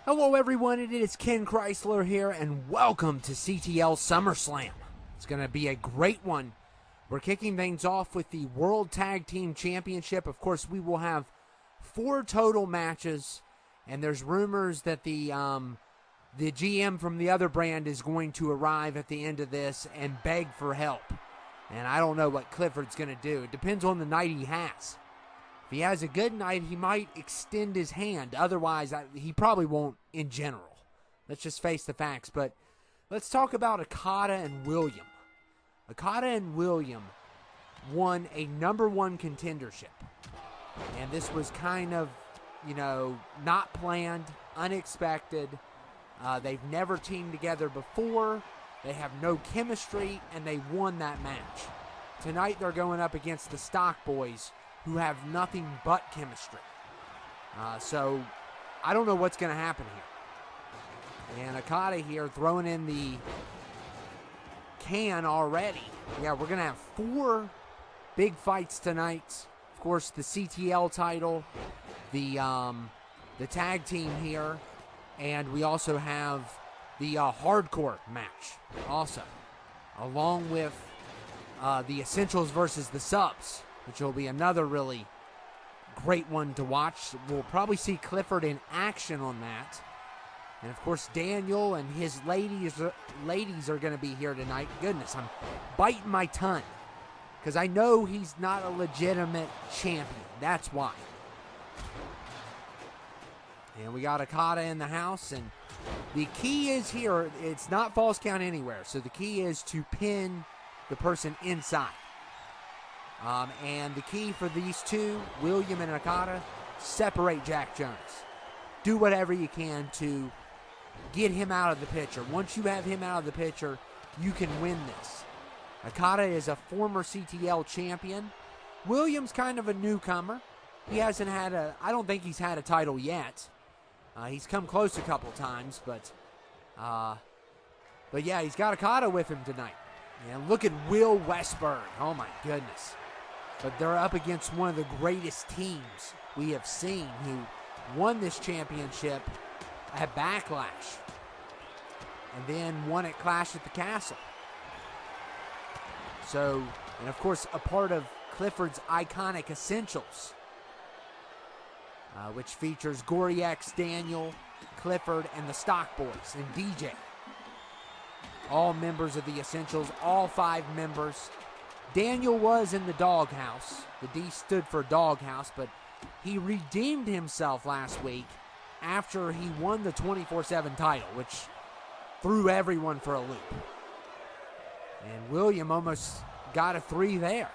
Hello everyone, it is Ken Chrysler here, and welcome to CTL SummerSlam. It's going to be a great one. We're kicking things off with the World Tag Team Championship. Of course, we will have 4 total matches, and there's rumors that the GM from the other brand is going to arrive at the end of this and beg for help. And I don't know what Clifford's going to do. It depends on the night he has. If he has a good night, he might extend his hand. Otherwise, he probably won't in general. Let's just face the facts. But let's talk about Okada and William. Okada and William won a #1 contendership. And this was kind of, not planned, unexpected. They've never teamed together before. They have no chemistry, and they won that match. Tonight, they're going up against the Stock Boys, who have nothing but chemistry. So I don't know what's going to happen here. And Okada here throwing in the can already. Yeah, we're going to have 4 big fights tonight. Of course, the CTL title, the tag team here, and we also have the hardcore match also, along with the Essentials versus the Subs, which will be another really great one to watch. We'll probably see Clifford in action on that. And, of course, Daniel and his ladies are going to be here tonight. Goodness, I'm biting my tongue because I know he's not a legitimate champion. That's why. And we got Okada in the house. And the key is here, it's not false count anywhere. So the key is to pin the person inside. And the key for these two, William and Okada, separate Jack Jones. Do whatever you can to get him out of the picture. Once you have him out of the picture, you can win this. Okada is a former CTL champion. William's kind of a newcomer. He hasn't had I don't think he's had a title yet. He's come close a couple times, but yeah, he's got Okada with him tonight. And look at Will Westberg. Oh my goodness. But they're up against one of the greatest teams we have seen, who won this championship at Backlash and then won at Clash at the Castle. So, and of course, a part of Clifford's iconic Essentials, which features Gorey X, Daniel, Clifford, and the Stock Boys, and DJ. All members of the Essentials, all 5 members. Daniel was in the doghouse. The D stood for doghouse, but he redeemed himself last week after he won the 24/7 title, which threw everyone for a loop. And William almost got a 3 there.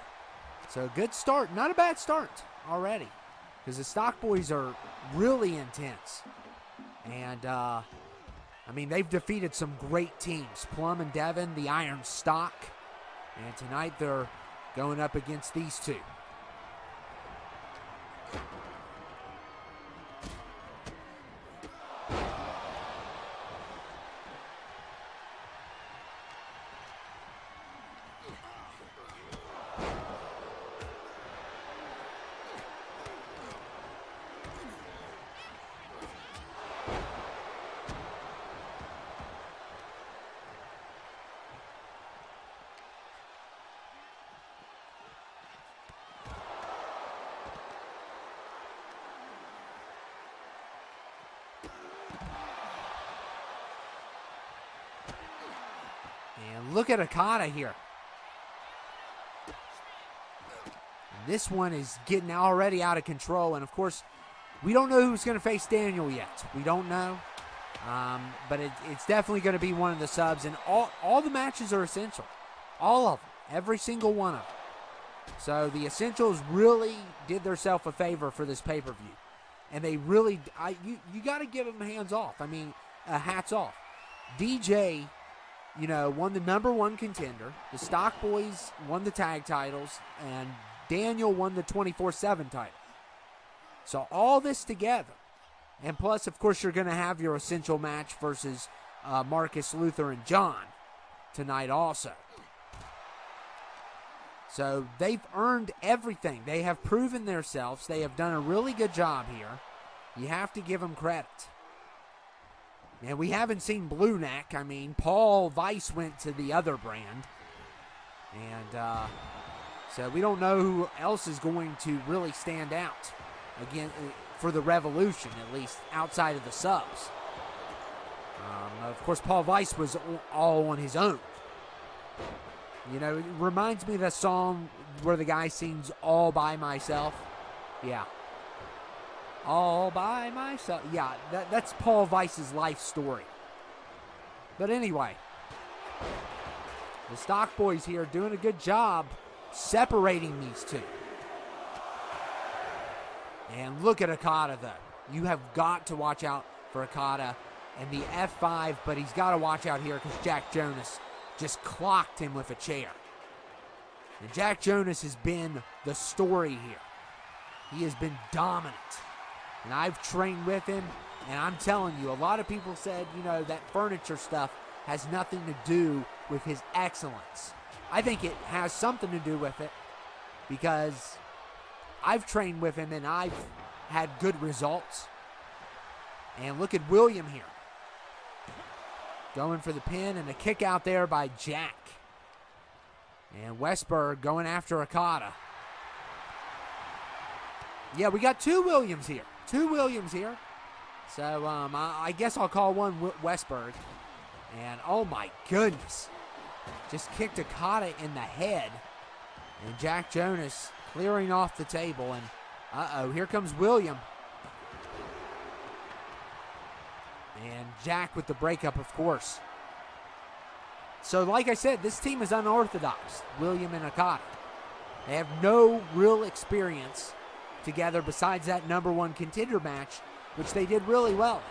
So a good start. Not a bad start already, because the Stock Boys are really intense. And, they've defeated some great teams. Plum and Devin, the Iron Stock. And tonight they're going up against these two. And look at Okada here. This one is getting already out of control. And, of course, we don't know who's going to face Daniel yet. We don't know. But it's definitely going to be one of the subs. And all the matches are essential. All of them. Every single one of them. So the Essentials really did themselves a favor for this pay-per-view. And they really, you got to give them hands off. Hats off. DJ, won the #1 contender. The Stock Boys won the tag titles. And Daniel won the 24/7 title. So all this together. And plus, of course, you're going to have your Essential match versus Marcus, Luther, and John tonight also. So they've earned everything. They have proven themselves. They have done a really good job here. You have to give them credit. And we haven't seen Blue Neck. I mean, Paul Weiss went to the other brand. And so we don't know who else is going to really stand out again for the Revolution, at least outside of the subs. Of course, Paul Weiss was all on his own. You know, it reminds me of that song where the guy sings All By Myself. Yeah. All by myself. Yeah, that's Paul Weiss's life story. But anyway, the Stock Boys here doing a good job separating these two. And look at Okada, though. You have got to watch out for Okada and the F5, but he's got to watch out here because Jack Jonas just clocked him with a chair. And Jack Jonas has been the story here. He has been dominant. And I've trained with him, and I'm telling you, a lot of people said, you know, that furniture stuff has nothing to do with his excellence. I think it has something to do with it because I've trained with him and I've had good results. And look at William here. Going for the pin and a kick out there by Jack. And Westberg going after Okada. Yeah, we got two Williams here. So I guess I'll call one Westberg. And oh my goodness. Just kicked Okada in the head. And Jack Jonas clearing off the table. And here comes William. And Jack with the breakup, of course. So like I said, this team is unorthodox, William and Okada. They have no real experience together besides that number one contender match, which they did really well.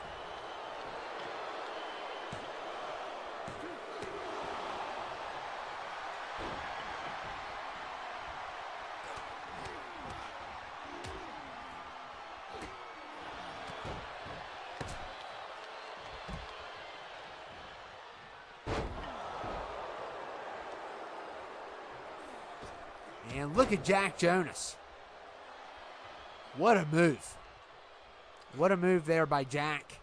And look at Jack Jonas. What a move. What a move there by Jack.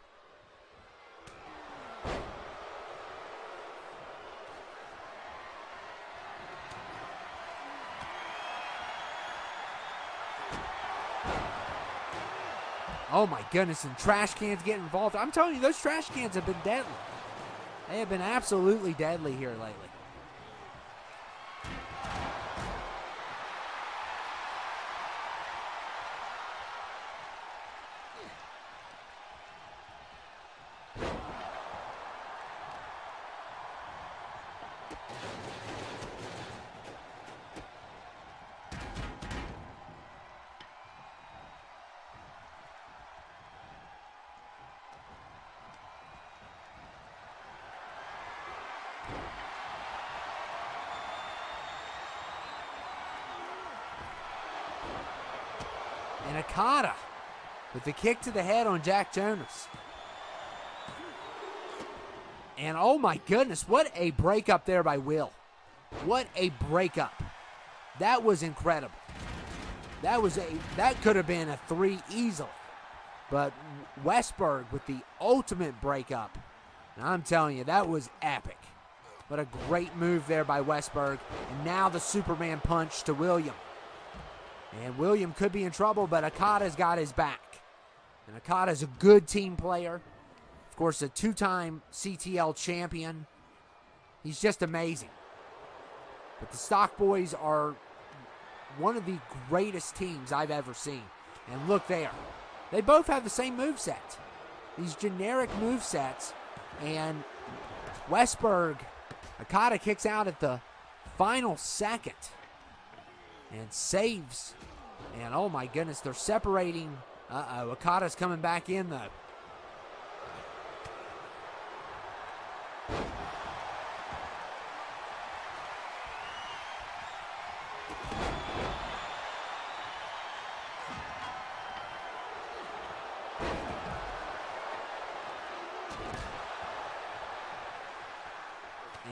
Oh my goodness, and trash cans get involved. I'm telling you, those trash cans have been deadly. They have been absolutely deadly here lately. And Okada with the kick to the head on Jack Jonas. And oh my goodness, what a breakup there by Will. What a breakup. That was incredible. That could have been a 3 easily. But Westberg with the ultimate breakup. And I'm telling you, that was epic. What a great move there by Westberg. And now the Superman punch to William. And William could be in trouble, but Okada's got his back. And Okada's a good team player. Of course, a 2-time CTL champion. He's just amazing. But the Stock Boys are one of the greatest teams I've ever seen. And look there. They both have the same moveset. These generic movesets. And Westberg, Okada kicks out at the final second. And saves. And oh my goodness, they're separating. Okada's coming back in though.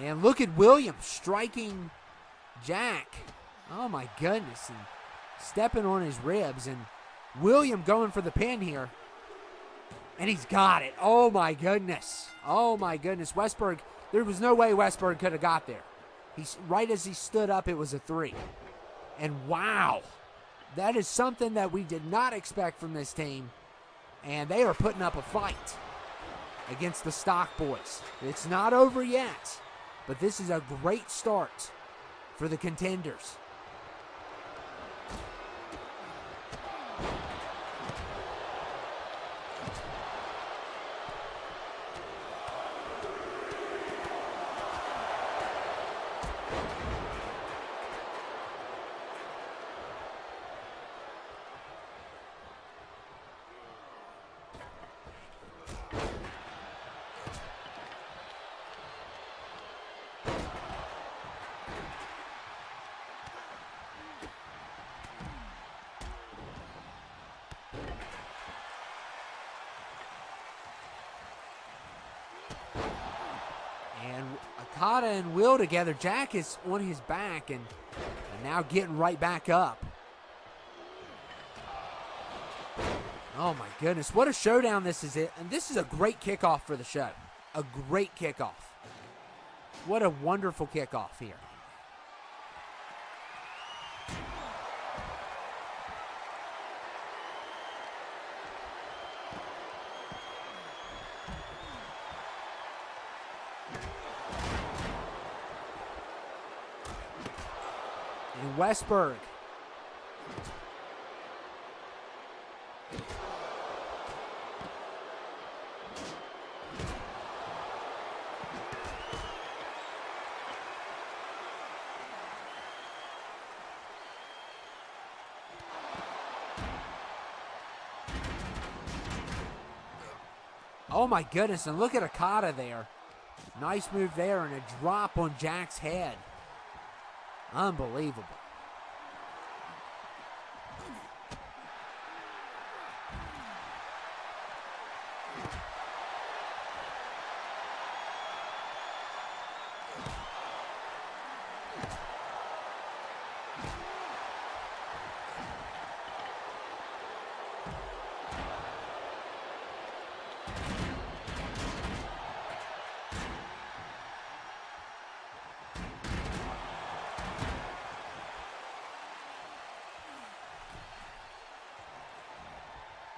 And look at Williams striking Jack. Oh my goodness, and stepping on his ribs, and William going for the pin here. And he's got it. Oh, my goodness. Oh, my goodness. Westberg, there was no way Westberg could have got there. Right as he stood up, it was a 3. And wow, that is something that we did not expect from this team. And they are putting up a fight against the Stock Boys. It's not over yet, but this is a great start for the Contenders. And Okada and Will together. Jack is on his back and now getting right back up. Oh my goodness, what a showdown this is. And this is a great kickoff for the show. A great kickoff. What a wonderful kickoff here. And Westberg. Oh my goodness, and look at Okada there. Nice move there and a drop on Jack's head. Unbelievable.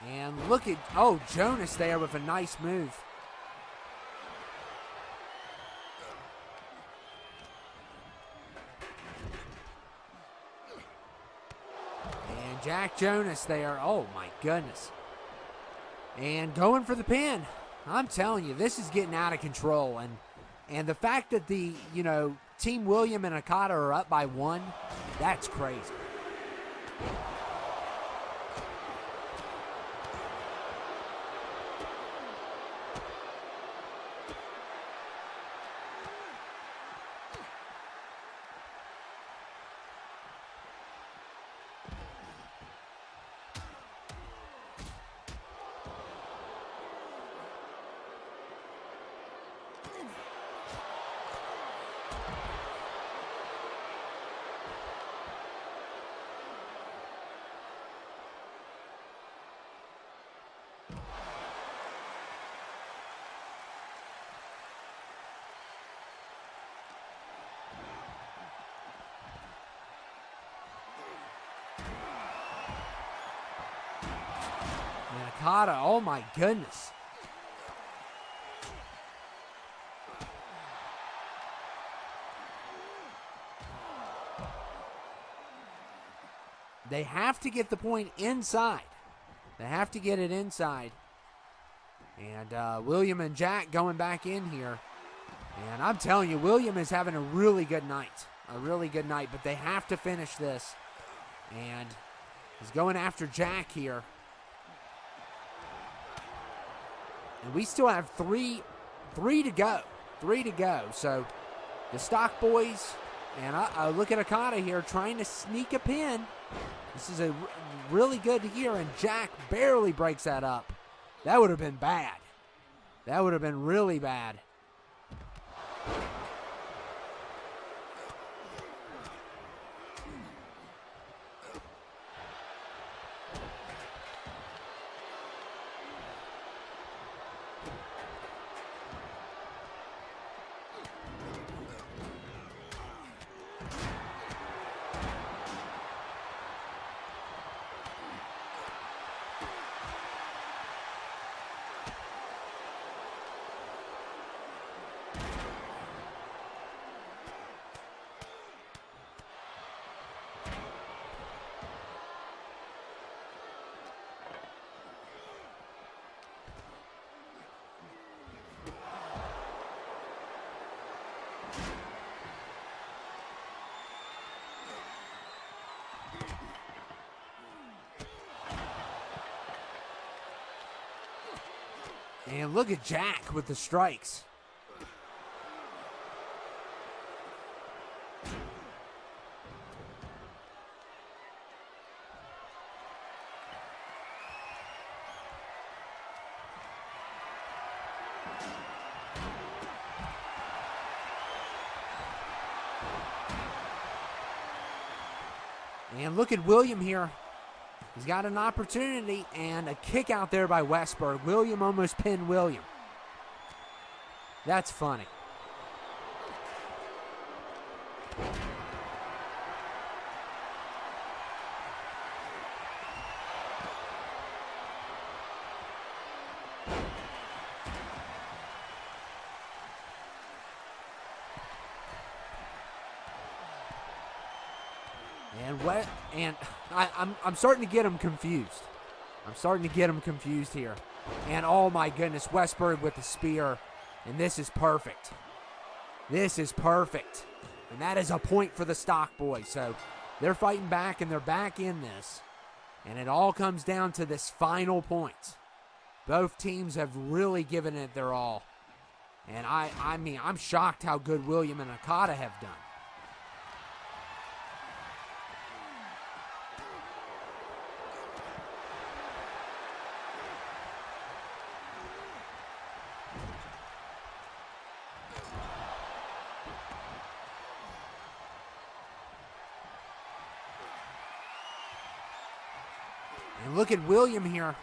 And look at, oh, Jonas there with a nice move. And Jack Jonas there, oh my goodness. And going for the pin. I'm telling you, this is getting out of control. And the fact that the, Team William and Okada are up by 1, that's crazy. And Okada, oh my goodness. They have to get the point inside. They have to get it inside. And William and Jack going back in here. And I'm telling you, William is having a really good night. A really good night. But they have to finish this. And he's going after Jack here. And we still have three to go. 3 to go. So the Stock Boys, and look at Okada here trying to sneak a pin. This is a really good here, and Jack barely breaks that up. That would have been bad. That would have been really bad. And look at Jack with the strikes. And look at William here. He's got an opportunity and a kick out there by Westberg. William almost pinned William. That's funny. And I'm starting to get him confused. I'm starting to get him confused here. And oh my goodness, Westberg with the spear. And this is perfect. This is perfect. And that is a point for the Stock Boys. So they're fighting back and they're back in this. And it all comes down to this final point. Both teams have really given it their all. And I mean, I'm shocked how good William and Okada have done. And look at William here.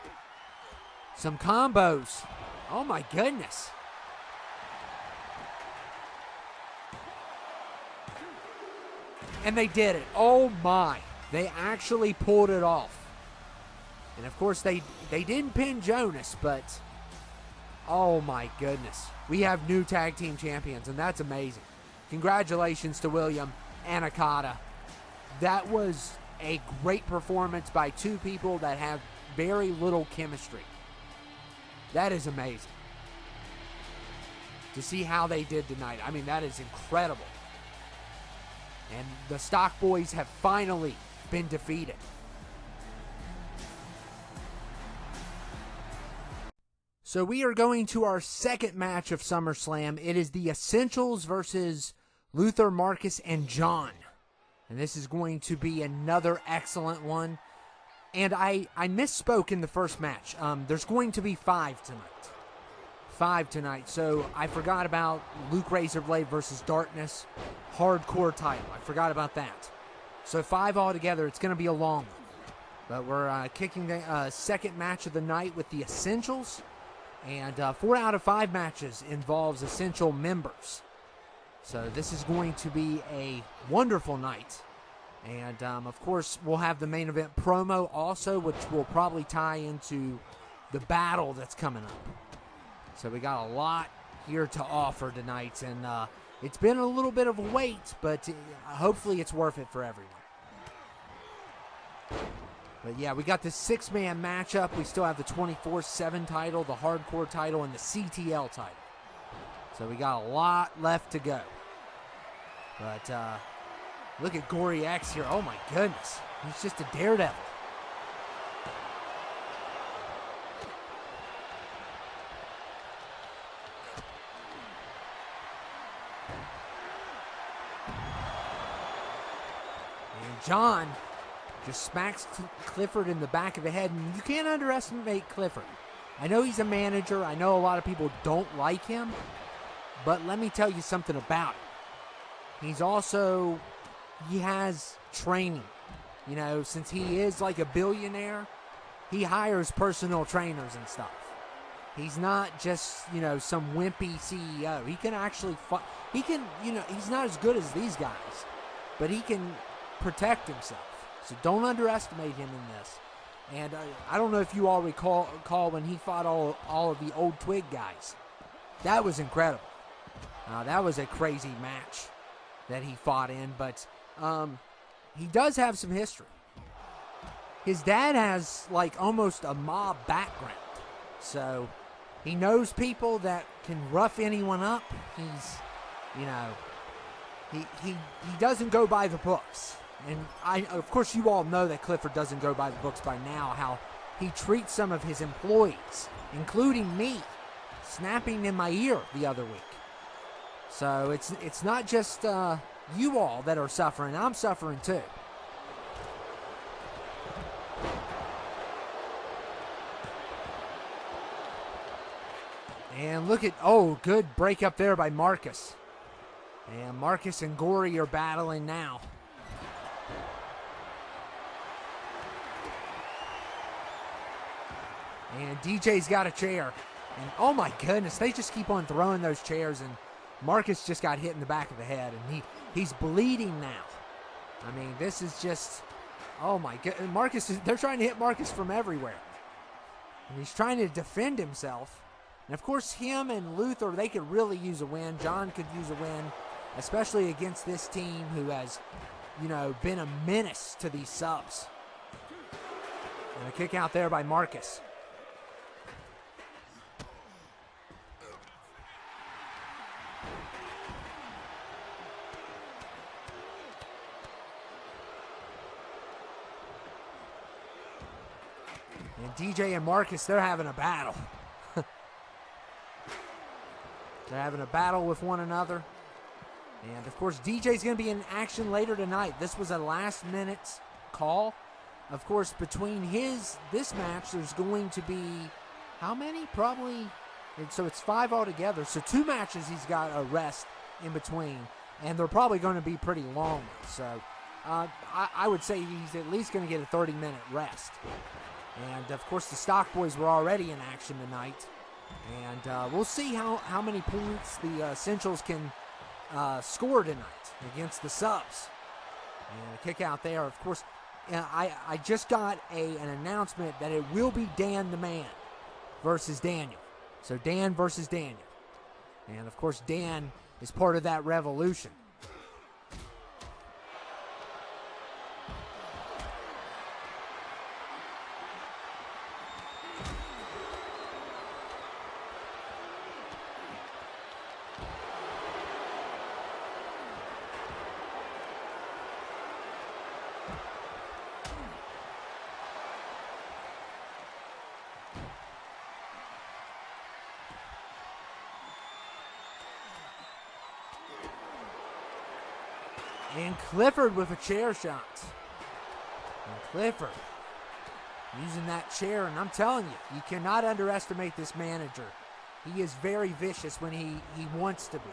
Some combos. Oh my goodness. And they did it. Oh my. They actually pulled it off. And of course they didn't pin Jonas, but oh my goodness. We have new tag team champions, and that's amazing. Congratulations to William and Okada. That was a great performance by two people that have very little chemistry. That is amazing. To see how they did tonight. I mean, that is incredible. And the Stock Boys have finally been defeated. So we are going to our second match of SummerSlam. It is the Essentials versus Luther, Marcus, and John. And this is going to be another excellent one. And I misspoke in the first match. There's going to be 5 tonight. 5 tonight. So I forgot about Luke Razorblade versus Darkness. Hardcore title. I forgot about that. So 5 altogether. It's going to be a long one. But we're kicking the second match of the night with the Essentials. And 4 out of 5 matches involves Essential members. So this is going to be a wonderful night. And, of course, we'll have the main event promo also, which will probably tie into the battle that's coming up. So we got a lot here to offer tonight. And it's been a little bit of a wait, but hopefully it's worth it for everyone. But, yeah, we got the 6-man matchup. We still have the 24/7 title, the Hardcore title, and the CTL title. So we got a lot left to go. But look at Gorey X here. Oh, my goodness. He's just a daredevil. And John just smacks Clifford in the back of the head. And you can't underestimate Clifford. I know he's a manager. I know a lot of people don't like him. But let me tell you something about him. He's also, he has training. You know, since he is like a billionaire, he hires personal trainers and stuff. He's not just, you know, some wimpy CEO. He can actually, he can, you know, he's not as good as these guys, but he can protect himself. So don't underestimate him in this. And I don't know if you all recall when he fought all of the old Twig guys. That was incredible. That was a crazy match that he fought in, but he does have some history. His dad has like almost a mob background, so he knows people that can rough anyone up. He's, you know, he doesn't go by the books. And of course you all know that Clifford doesn't go by the books by now, how he treats some of his employees, including me. snapping in my ear the other week. So it's not just you all that are suffering. I'm suffering too. And look at, good break up there by Marcus. And Marcus and Gorey are battling now. And DJ's got a chair. And oh my goodness, they just keep on throwing those chairs, and Marcus just got hit in the back of the head, and he's bleeding now. I mean, this is just, oh my goodness. They're trying to hit Marcus from everywhere. And he's trying to defend himself. And of course, him and Luther, they could really use a win. John could use a win, especially against this team who has, been a menace to these subs. And a kick out there by Marcus. And DJ and Marcus, they're having a battle. They're having a battle with one another. And, of course, DJ's going to be in action later tonight. This was a last-minute call. Of course, between this match, there's going to be, how many? Probably, so it's 5 altogether. So 2 matches he's got a rest in between. And they're probably going to be pretty long. So I would say he's at least going to get a 30-minute rest. And, of course, the Stock Boys were already in action tonight. And we'll see how many points the Essentials can score tonight against the subs. And a kick out there. Of course, I just got an announcement that it will be Dan the Man versus Daniel. So Dan versus Daniel. And, of course, Dan is part of that revolution. And Clifford with a chair shot. And Clifford using that chair. And I'm telling you, you cannot underestimate this manager. He is very vicious when he wants to be.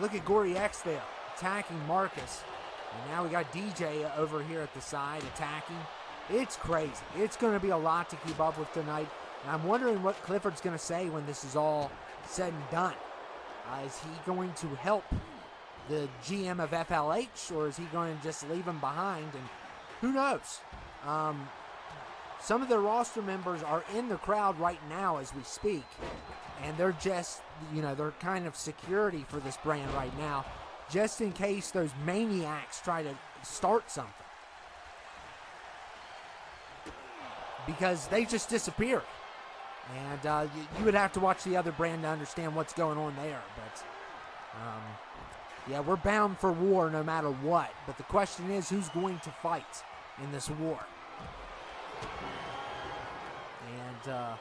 Look at Gorey X there, attacking Marcus. And now we got DJ over here at the side attacking. It's crazy. It's going to be a lot to keep up with tonight. And I'm wondering what Clifford's going to say when this is all said and done. Is he going to help the GM of FLH, or is he going to just leave him behind? And who knows? Some of the roster members are in the crowd right now as we speak. And they're just, they're kind of security for this brand right now, just in case those maniacs try to start something. Because they just disappeared. And you would have to watch the other brand to understand what's going on there. But, yeah, we're bound for war no matter what. But the question is, who's going to fight in this war? And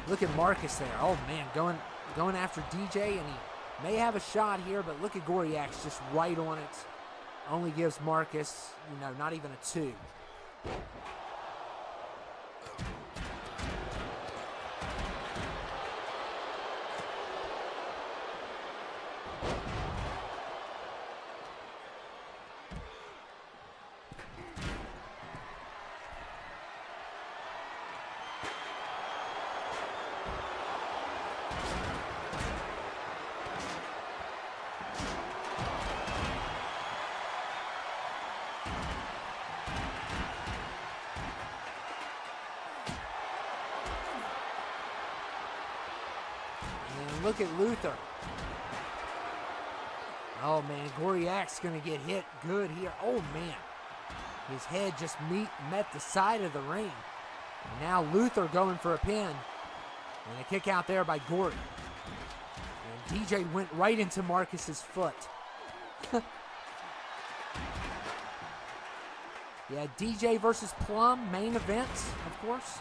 look at Marcus there. Oh, man, going after DJ, and he may have a shot here, but look at Goryax just right on it. Only gives Marcus, not even a 2. Look at Luther. Oh, man. Goryax's going to get hit good here. Oh, man. His head just met the side of the ring. And now Luther going for a pin. And a kick out there by Gorey. And DJ went right into Marcus's foot. Yeah, DJ versus Plum, main event, of course.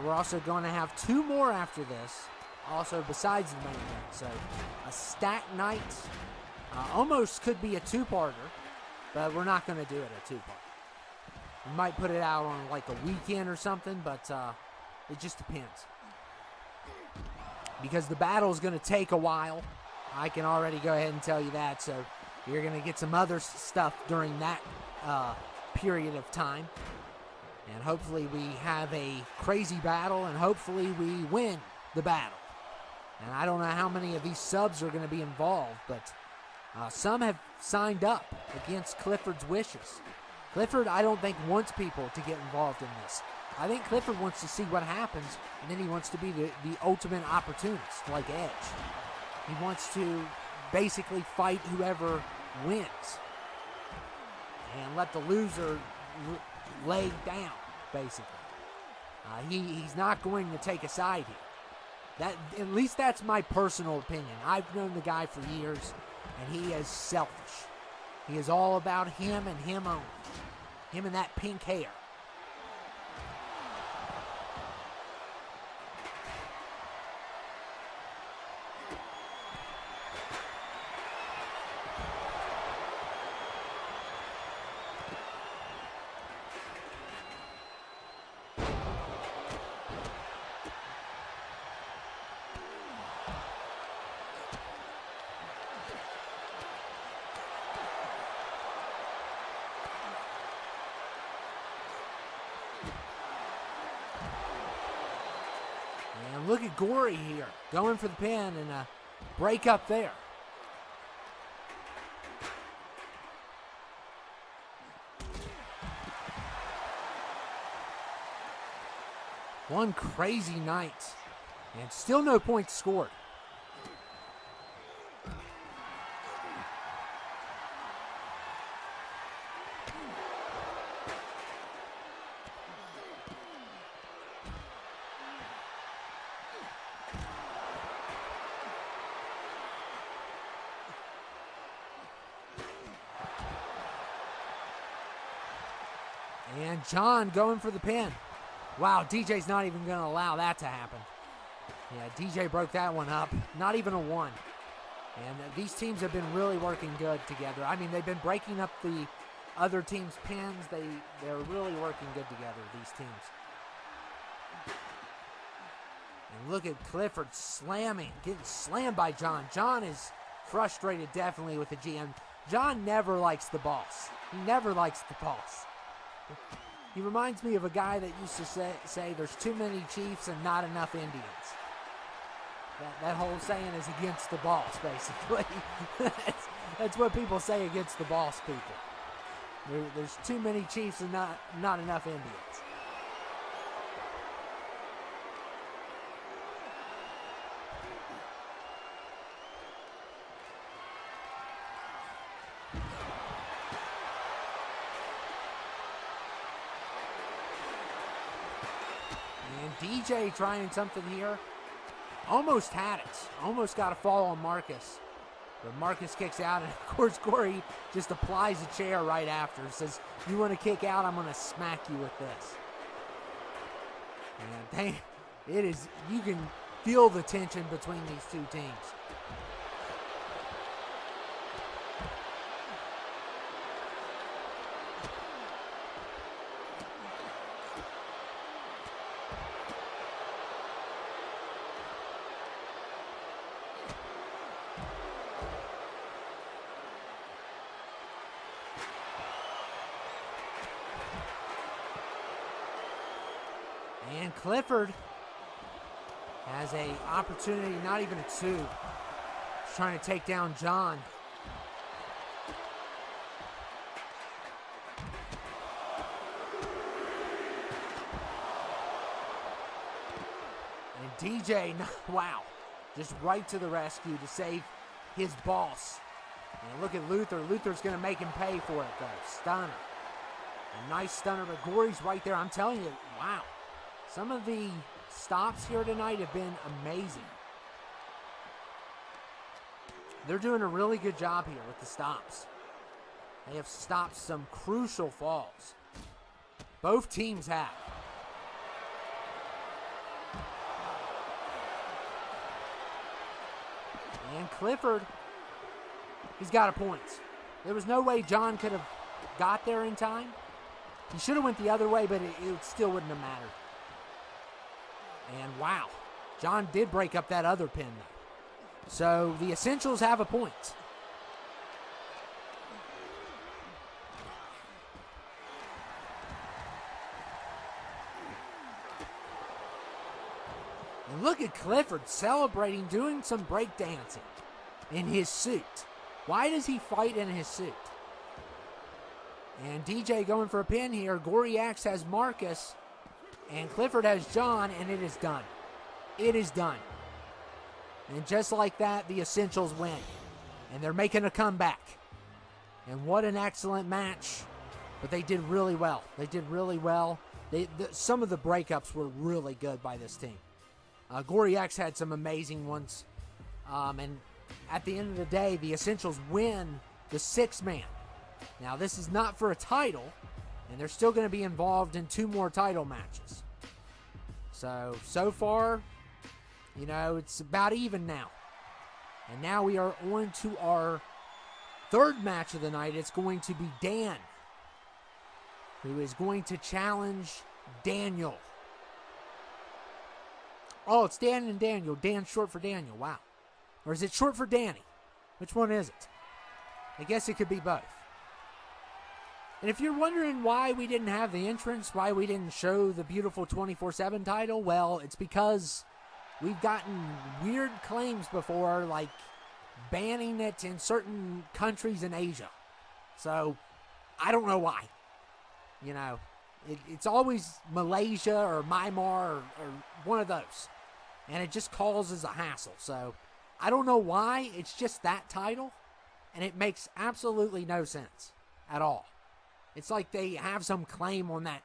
We're also going to have 2 more after this, also besides the main event. So a stacked night. Almost could be a 2-parter, but we're not going to do it a 2-parter. We might put it out on like a weekend or something, but it just depends. Because the battle is going to take a while. I can already go ahead and tell you that. So you're going to get some other stuff during that period of time. And hopefully we have a crazy battle, and hopefully we win the battle. And I don't know how many of these subs are going to be involved, but some have signed up against Clifford's wishes. Clifford, I don't think, wants people to get involved in this. I think Clifford wants to see what happens, and then he wants to be the ultimate opportunist, like Edge. He wants to basically fight whoever wins and let the loser lay down, basically. He's not going to take a side here. At least that's my personal opinion. I've known the guy for years, and he is selfish. He is all about him and him only. Him and that pink hair. And look at Gorey here, going for the pin and a break up there. One crazy night, and still no points scored. And John going for the pin. Wow, DJ's not even going to allow that to happen. Yeah, DJ broke that one up. Not even a 1. And these teams have been really working good together. I mean, they've been breaking up the other team's pins. They're really working good together, these teams. And look at Clifford slamming, getting slammed by John. John is frustrated definitely with the GM. John never likes the boss. He never likes the boss. He reminds me of a guy that used to say there's too many chiefs and not enough Indians. That whole saying is against the boss, basically. That's what people say against the boss people. There's too many chiefs and not enough Indians. DJ trying something here. Almost had it. Almost got a fall on Marcus. But Marcus kicks out, and of course Gorey just applies a chair right after. Says, you want to kick out, I'm going to smack you with this. And it is, you can feel the tension between these two teams. And Clifford has an opportunity, not even a 2. He's trying to take down John. And DJ, wow, just right to the rescue to save his boss. And look at Luther. Luther's going to make him pay for it, though. Stunner. A nice stunner, but Gorey's right there. I'm telling you, wow. Some of the stops here tonight have been amazing. They're doing a really good job here with the stops. They have stopped some crucial falls. Both teams have. And Clifford, he's got a point. There was no way John could have got there in time. He should have went the other way, but it still wouldn't have mattered. And wow, John did break up that other pin though. So the Essentials have a point. And look at Clifford celebrating, doing some breakdancing in his suit. Why does he fight in his suit? And DJ going for a pin here. Gorey X has Marcus. And Clifford has John, and it is done. It is done. And just like that, the Essentials win. And they're making a comeback. And what an excellent match. But they did really well. They did really well. Some of the breakups were really good by this team. Gorey X had some amazing ones. And at the end of the day, the Essentials win the 6-man. Now, this is not for a title, and they're still going to be involved in 2 more title matches. So far, you know, it's about even now. And now we are on to our 3rd match of the night. It's going to be Dan, who is going to challenge Daniel. Oh, it's Dan and Daniel. Dan's short for Daniel. Wow. Or is it short for Danny? Which one is it? I guess it could be both. And if you're wondering why we didn't have the entrance, why we didn't show the beautiful 24/7 title, well, it's because we've gotten weird claims before, like banning it in certain countries in Asia. So, I don't know why. You know, it's always Malaysia or Myanmar or one of those. And it just causes a hassle. So, I don't know why. It's just that title. And it makes absolutely no sense at all. It's like they have some claim on that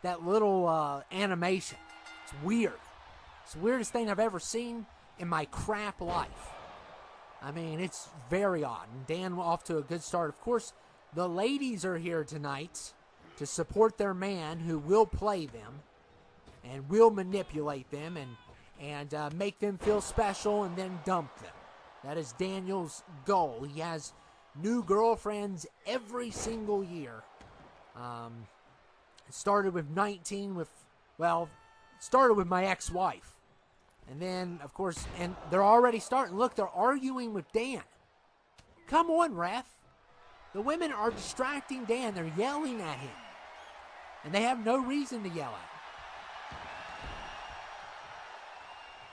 little animation. It's weird. It's the weirdest thing I've ever seen in my crap life. I mean, it's very odd. And Dan off to a good start. Of course, the ladies are here tonight to support their man who will play them and will manipulate them and make them feel special and then dump them. That is Daniel's goal. He has new girlfriends every single year. It started with 19 started with my ex-wife. And then, of course, and they're already starting. Look, they're arguing with Dan. Come on, ref. The women are distracting Dan. They're yelling at him. And they have no reason to yell at him.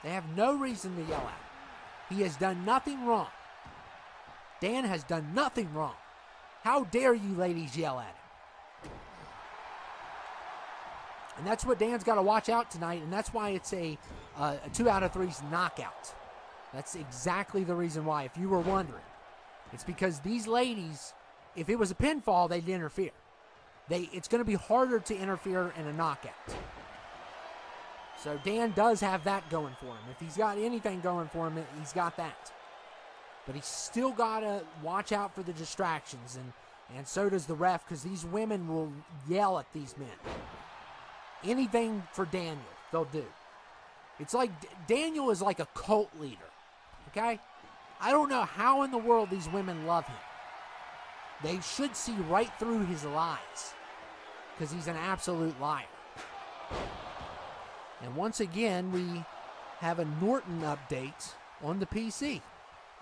They have no reason to yell at him. He has done nothing wrong. Dan has done nothing wrong. How dare you ladies yell at him? And that's what Dan's got to watch out tonight, and that's why it's a 2 out of 3's knockout. That's exactly the reason why, if you were wondering. It's because these ladies, if it was a pinfall, they'd interfere. It's going to be harder to interfere in a knockout. So Dan does have that going for him. If he's got anything going for him, he's got that. But he's still got to watch out for the distractions, and so does the ref, because these women will yell at these men. Anything for Daniel, they'll do. It's like Daniel is like a cult leader, okay? I don't know how in the world these women love him. They should see right through his lies, because he's an absolute liar. And once again, we have a Norton update on the PC.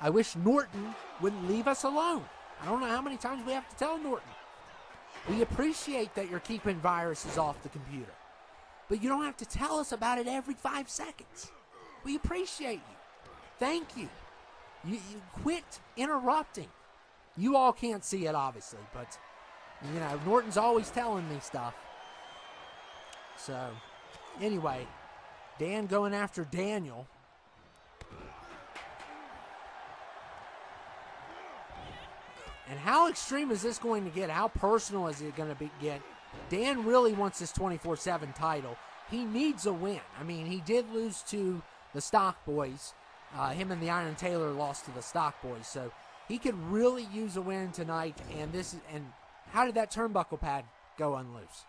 I wish Norton wouldn't leave us alone. I don't know how many times we have to tell Norton. We appreciate that you're keeping viruses off the computer, but you don't have to tell us about it every 5 seconds. We appreciate you. Thank you. You quit interrupting. You all can't see it, obviously, but, you know, Norton's always telling me stuff. So, anyway, Dan going after Daniel. And how extreme is this going to get? How personal is it going to get? Dan really wants this 24/7 title. He needs a win. I mean, he did lose to the Stock Boys. Him and the Iron Taylor lost to the Stock Boys. So he could really use a win tonight. And how did that turnbuckle pad go unloose?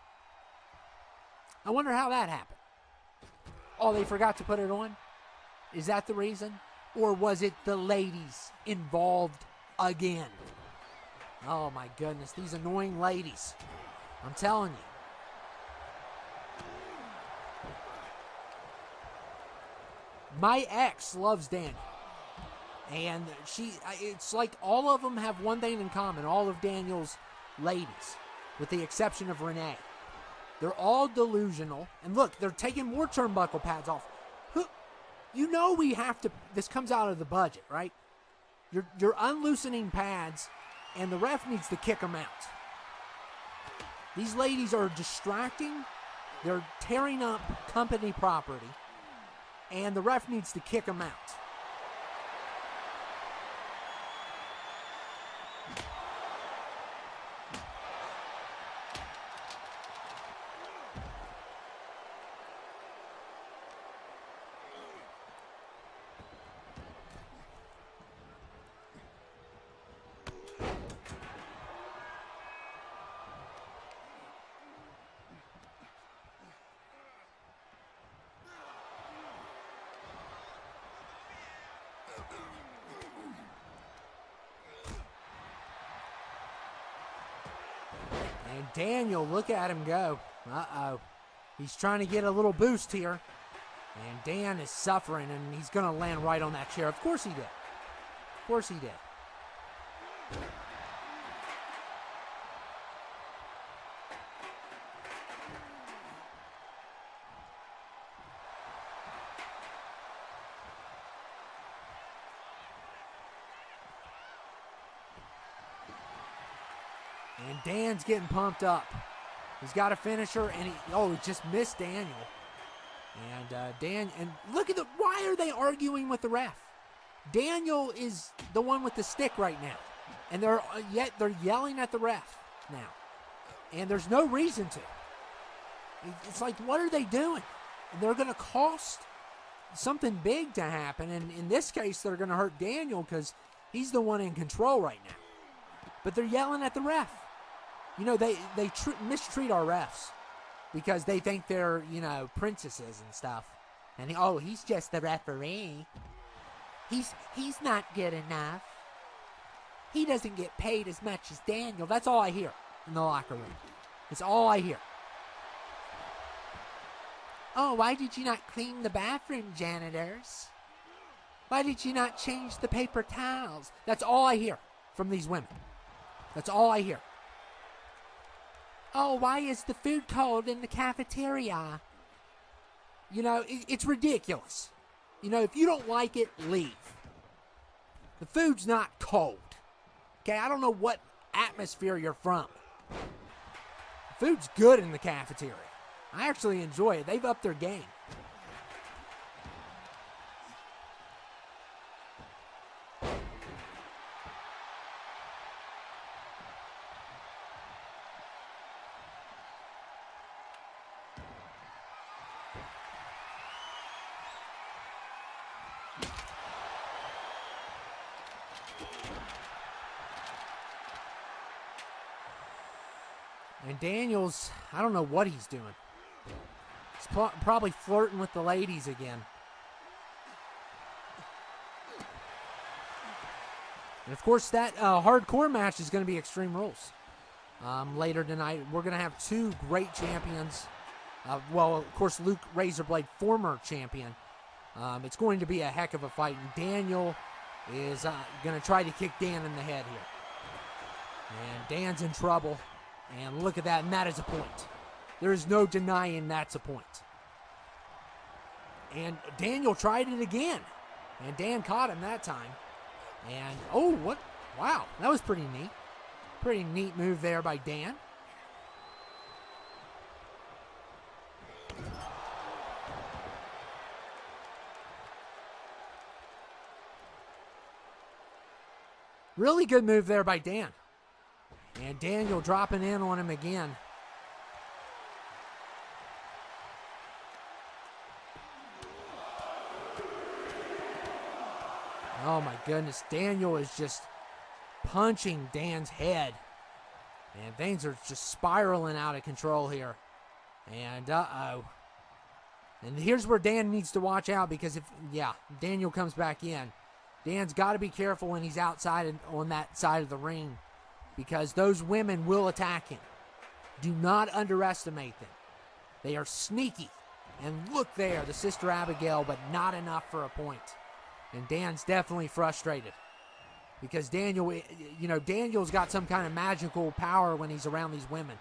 I wonder how that happened. Oh, they forgot to put it on? Is that the reason? Or was it the ladies involved again? Oh my goodness, these annoying ladies. I'm telling you. My ex loves Daniel. And it's like all of them have one thing in common. All of Daniel's ladies, with the exception of Renee. They're all delusional. And look, they're taking more turnbuckle pads off. You know we have to, this comes out of the budget, right? You're unloosening pads, and the ref needs to kick them out. These ladies are distracting. They're tearing up company property, and the ref needs to kick them out. And Daniel, look at him go. Uh-oh. He's trying to get a little boost here. And Dan is suffering, and he's going to land right on that chair. Of course he did. Of course he did. And Dan's getting pumped up. He's got a finisher, and he just missed Daniel. And and look at why are they arguing with the ref? Daniel is the one with the stick right now. And they're yelling at the ref now. And there's no reason to. It's like, what are they doing? And they're going to cost something big to happen. And in this case, they're going to hurt Daniel because he's the one in control right now. But they're yelling at the ref. You know, they mistreat our refs because they think they're, princesses and stuff. And he's just the referee. He's not good enough. He doesn't get paid as much as Daniel. That's all I hear in the locker room. It's all I hear. Oh, why did you not clean the bathroom, janitors? Why did you not change the paper towels? That's all I hear from these women. That's all I hear. Oh, why is the food cold in the cafeteria? It's ridiculous. If you don't like it, leave. The food's not cold. Okay, I don't know what atmosphere you're from. The food's good in the cafeteria. I actually enjoy it. They've upped their game. And Daniels, I don't know what he's doing. He's probably flirting with the ladies again. And of course, that hardcore match is going to be Extreme Rules. Later tonight, we're going to have two great champions. Of course, Luke Razorblade, former champion. It's going to be a heck of a fight. And Daniel is going to try to kick Dan in the head here. And Dan's in trouble. And look at that, and that is a point. There is no denying that's a point. And Daniel tried it again. And Dan caught him that time. And, wow, that was pretty neat. Pretty neat move there by Dan. Really good move there by Dan. And Daniel dropping in on him again. Oh my goodness, Daniel is just punching Dan's head. And things are just spiraling out of control here. And uh-oh. And here's where Dan needs to watch out, because Daniel comes back in. Dan's got to be careful when he's outside on that side of the ring, because those women will attack him. Do not underestimate them. They are sneaky. And look there, the Sister Abigail, but not enough for a point. And Dan's definitely frustrated, because Daniel's got some kind of magical power when he's around these women.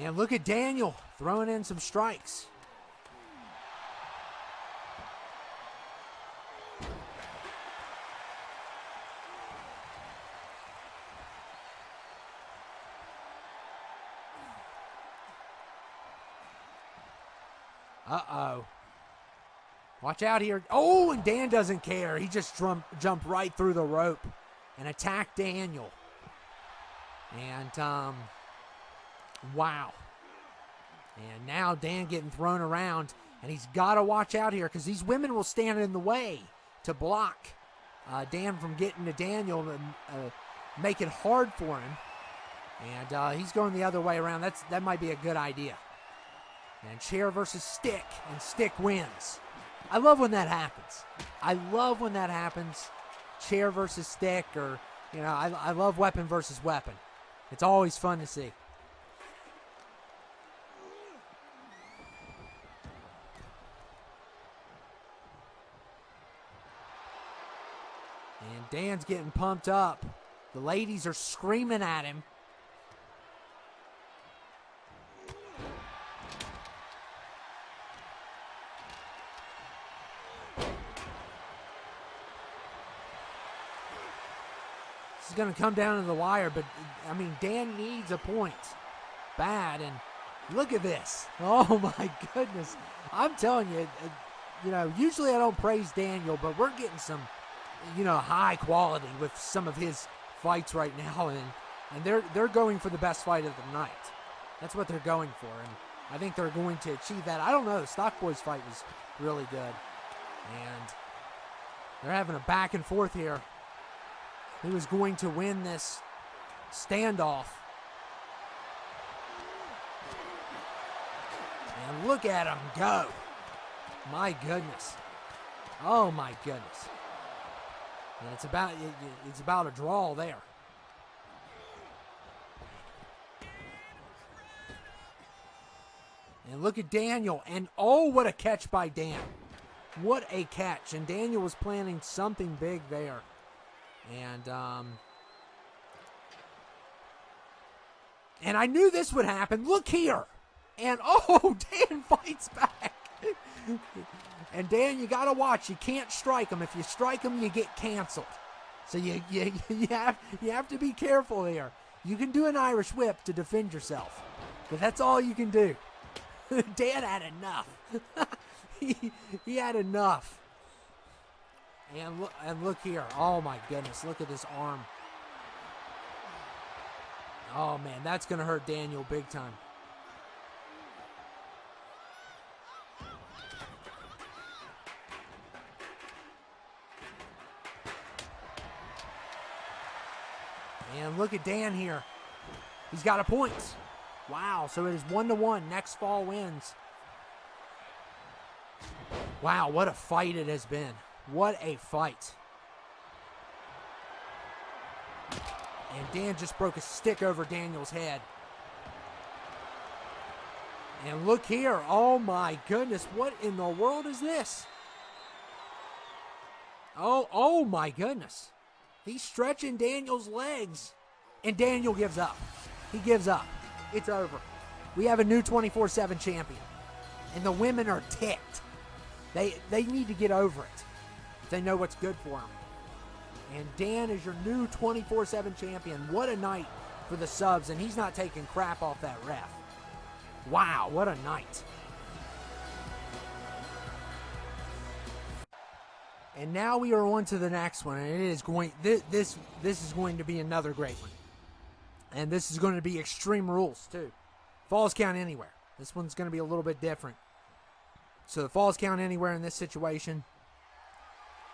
And look at Daniel throwing in some strikes. Uh-oh. Watch out here. Oh, and Dan doesn't care. He just jumped right through the rope and attacked Daniel. And, wow. And now Dan getting thrown around, and he's got to watch out here, because these women will stand in the way to block Dan from getting to Daniel and make it hard for him. And he's going the other way around. That might be a good idea. And chair versus stick, and stick wins. I love when that happens. I love when that happens. Chair versus stick, or, I love weapon versus weapon. It's always fun to see. And Dan's getting pumped up. The ladies are screaming at him. This is going to come down to the wire, but, Dan needs a point. Bad, and look at this. Oh, my goodness. I'm telling you, usually I don't praise Daniel, but we're getting some, high quality with some of his fights right now, and they're going for the best fight of the night. That's what they're going for, and I think they're going to achieve that. I don't know. The Stock Boys fight was really good, and they're having a back and forth here. Who is going to win this standoff? And look at him go. My goodness. Oh, my goodness. And it's about a draw there. And look at Daniel. And oh, what a catch by Dan. What a catch. And Daniel was planning something big there. And I knew this would happen. Look here. And oh, Dan fights back. And Dan, you got to watch. You can't strike him. If you strike him, you get canceled. So you have to be careful there. You can do an Irish whip to defend yourself, but that's all you can do. Dan had enough. he had enough. And look here. Oh, my goodness. Look at this arm. Oh, man. That's going to hurt Daniel big time. And look at Dan here. He's got a point. Wow. So it is 1-1. Next fall wins. Wow. What a fight it has been. What a fight. And Dan just broke a stick over Daniel's head. And look here. Oh, my goodness. What in the world is this? Oh, my goodness. He's stretching Daniel's legs. And Daniel gives up. He gives up. It's over. We have a new 24/7 champion. And the women are ticked. They need to get over it if they know what's good for them. And Dan is your new 24/7 champion. What a night for the subs, and he's not taking crap off that ref. Wow, what a night. And now we are on to the next one, and it is going this is going to be another great one. And this is going to be Extreme Rules too. Falls count anywhere. This one's going to be a little bit different. So the falls count anywhere in this situation.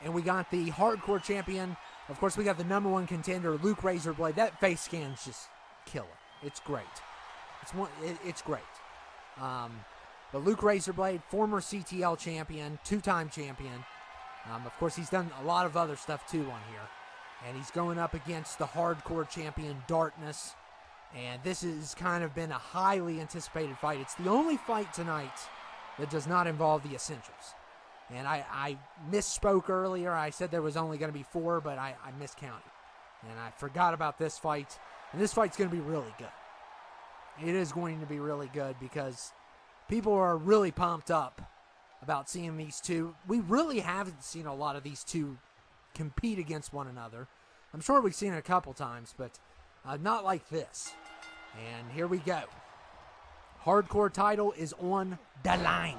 And we got the hardcore champion. Of course, we got the number one contender, Luke Razorblade. That face scan's just killer. It's great. It's great. But Luke Razorblade, former CTL champion, two-time champion. Of course, he's done a lot of other stuff too on here. And he's going up against the hardcore champion, Darkness. And this has kind of been a highly anticipated fight. It's the only fight tonight that does not involve the Essentials. And I misspoke earlier. I said there was only going to be 4, but I miscounted. And I forgot about this fight. And this fight's going to be really good. It is going to be really good because people are really pumped up about seeing these two. We really haven't seen a lot of these two compete against one another. I'm sure we've seen it a couple times, but not like this. And here we go. Hardcore title is on the line.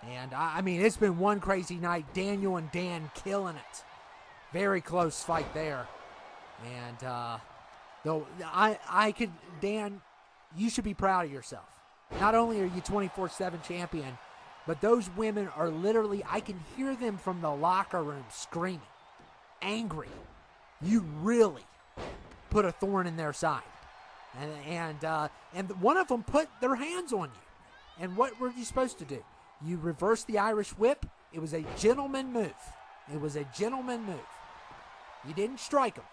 And I mean, it's been one crazy night. Daniel and Dan killing it. Very close fight there. And though Dan, you should be proud of yourself. Not only are you 24/7 champion, but those women are literally, I can hear them from the locker room screaming, angry. You really put a thorn in their side. And one of them put their hands on you. And what were you supposed to do? You reversed the Irish whip. It was a gentleman move. It was a gentleman move. You didn't strike him.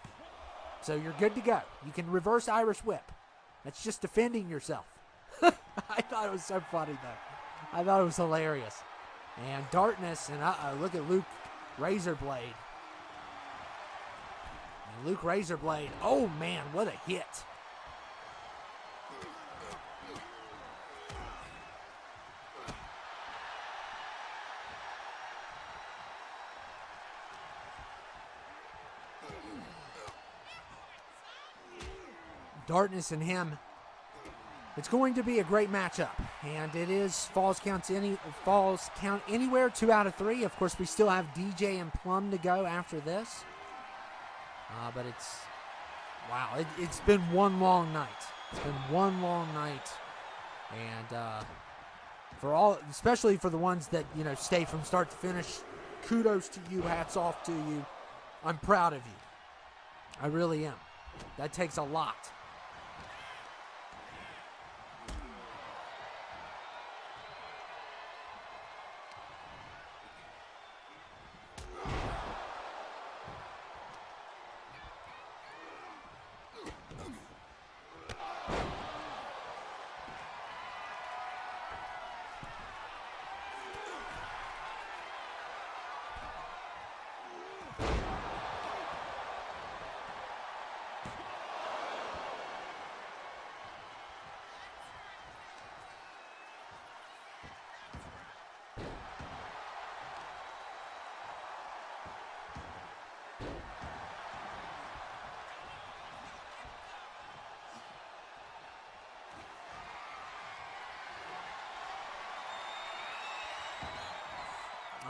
So you're good to go. You can reverse Irish whip. That's just defending yourself. I thought it was so funny, though. I thought it was hilarious. And Darkness, and look at Luke Razorblade. And Luke Razorblade, oh man, what a hit. Darkness and him. It's going to be a great matchup, and it is falls count anywhere, 2 out of 3. Of course, we still have DJ and Plum to go after this. But it's been one long night. It's been one long night, and for all, especially for the ones that stay from start to finish, kudos to you. Hats off to you. I'm proud of you. I really am. That takes a lot.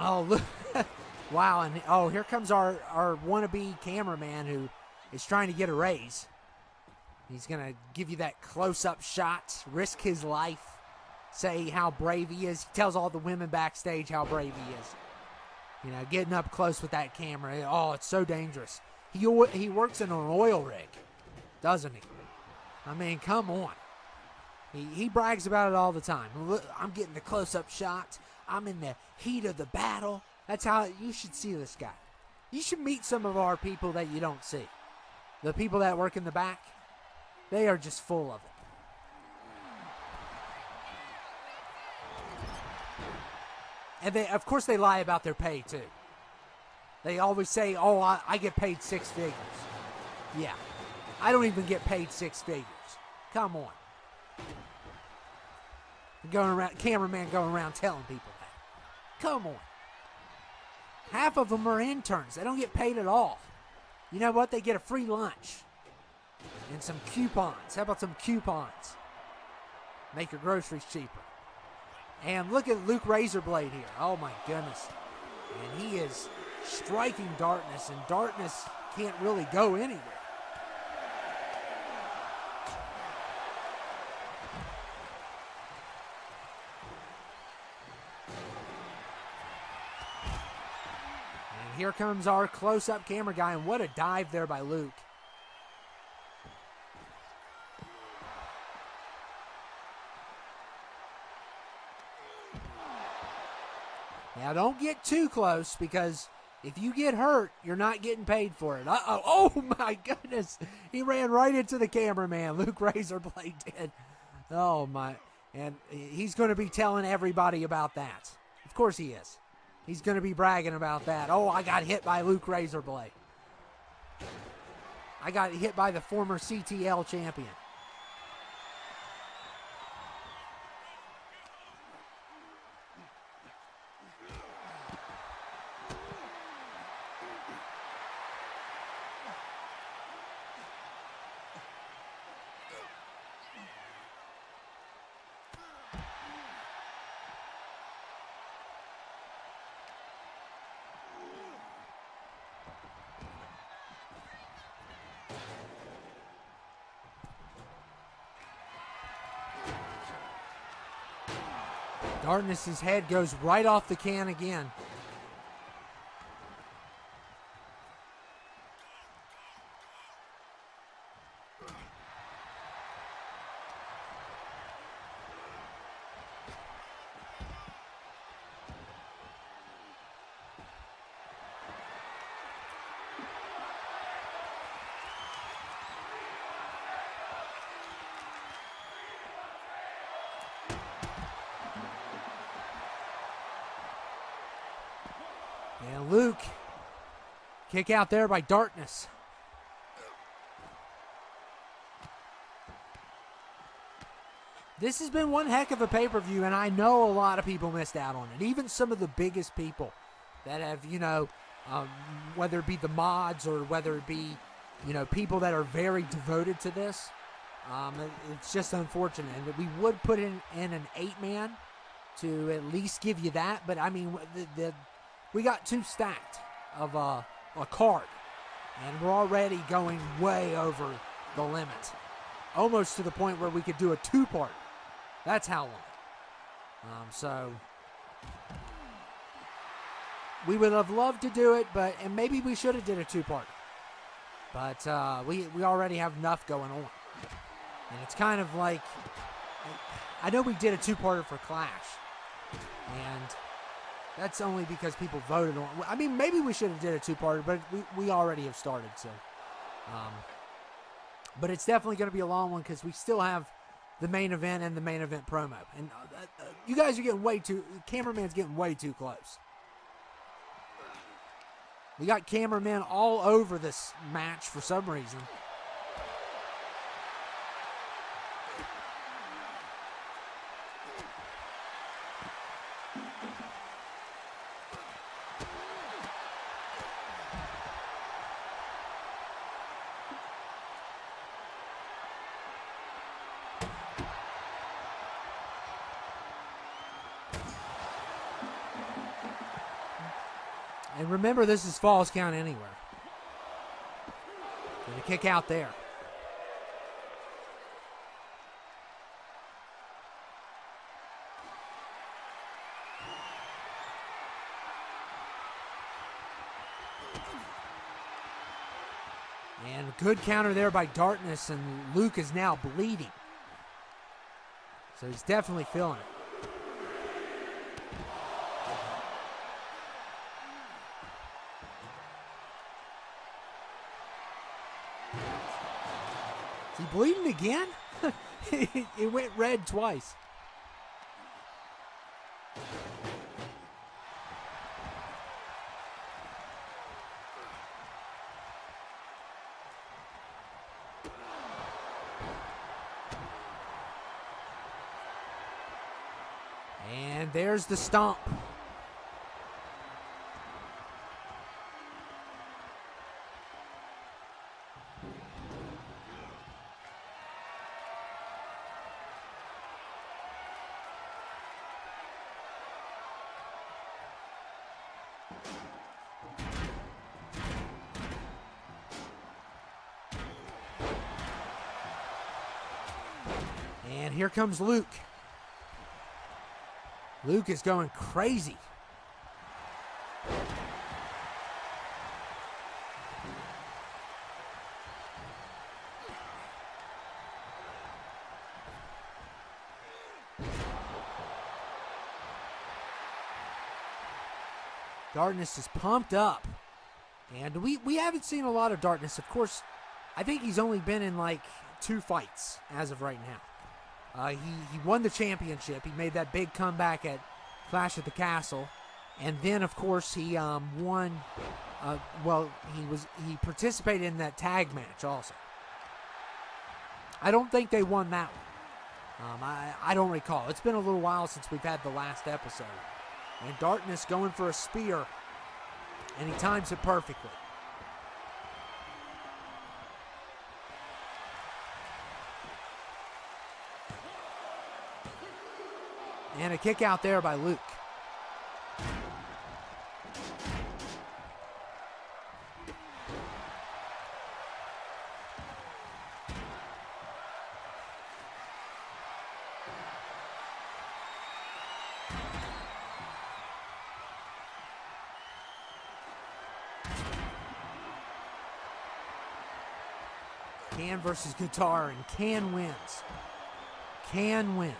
Oh, look. Wow. And here comes our wannabe cameraman who is trying to get a raise. He's going to give you that close-up shot, risk his life, say how brave he is. He tells all the women backstage how brave he is. Getting up close with that camera. Oh, it's so dangerous. He works in an oil rig, doesn't he? I mean, come on. He brags about it all the time. Look, I'm getting the close-up shots. I'm in the heat of the battle. That's how you should see this guy. You should meet some of our people that you don't see. The people that work in the back, they are just full of it. And of course, they lie about their pay, too. They always say, oh, I get paid 6 figures. Yeah, I don't even get paid 6 figures. Come on. Cameraman going around telling people that. Come on. Half of them are interns. They don't get paid at all. You know what? They get a free lunch and some coupons. How about some coupons? Make your groceries cheaper. And look at Luke Razorblade here. Oh, my goodness. And he is striking Darkness, and Darkness can't really go anywhere. And here comes our close-up camera guy, and what a dive there by Luke. Now, don't get too close, because if you get hurt, you're not getting paid for it. Uh-oh. Oh, my goodness. He ran right into the cameraman. Luke Razorblade did. Oh, my. And he's going to be telling everybody about that. Of course he is. He's going to be bragging about that. Oh, I got hit by Luke Razorblade. I got hit by the former CTL champion. Darkness's head goes right off the can again. And Luke, kick out there by Darkness. This has been one heck of a pay-per-view, and I know a lot of people missed out on it. Even some of the biggest people that have, whether it be the mods or whether it be, people that are very devoted to this. It's just unfortunate. And we would put in an 8-man to at least give you that, but I mean, we got too stacked of a card, and we're already going way over the limit, almost to the point where we could do a 2-part. That's how long. So we would have loved to do it, and maybe we should have did a 2-part. But we already have enough going on, and it's kind of like, I know we did a 2-parter for Clash, and that's only because people voted on. I mean, maybe we should have did a 2-parter, but we already have started. So, but it's definitely going to be a long one because we still have the main event and the main event promo. And you guys are getting the cameraman's getting way too close. We got cameramen all over this match for some reason. And remember, this is Falls Count Anywhere. Gonna kick out there. And a good counter there by Darkness, and Luke is now bleeding. So he's definitely feeling it. Is he bleeding again? It went red twice. And there's the stomp. And here comes Luke. Luke is going crazy. Darkness is pumped up. And we haven't seen a lot of Darkness. Of course, I think he's only been in like 2 fights as of right now. He won the championship. He made that big comeback at Clash at the Castle. And then, of course, he won. He participated in that tag match also. I don't think they won that one. I don't recall. It's been a little while since we've had the last episode. And Darkness going for a spear. And he times it perfectly. And a kick out there by Luke. Can versus Guitar, and Can wins. Can wins.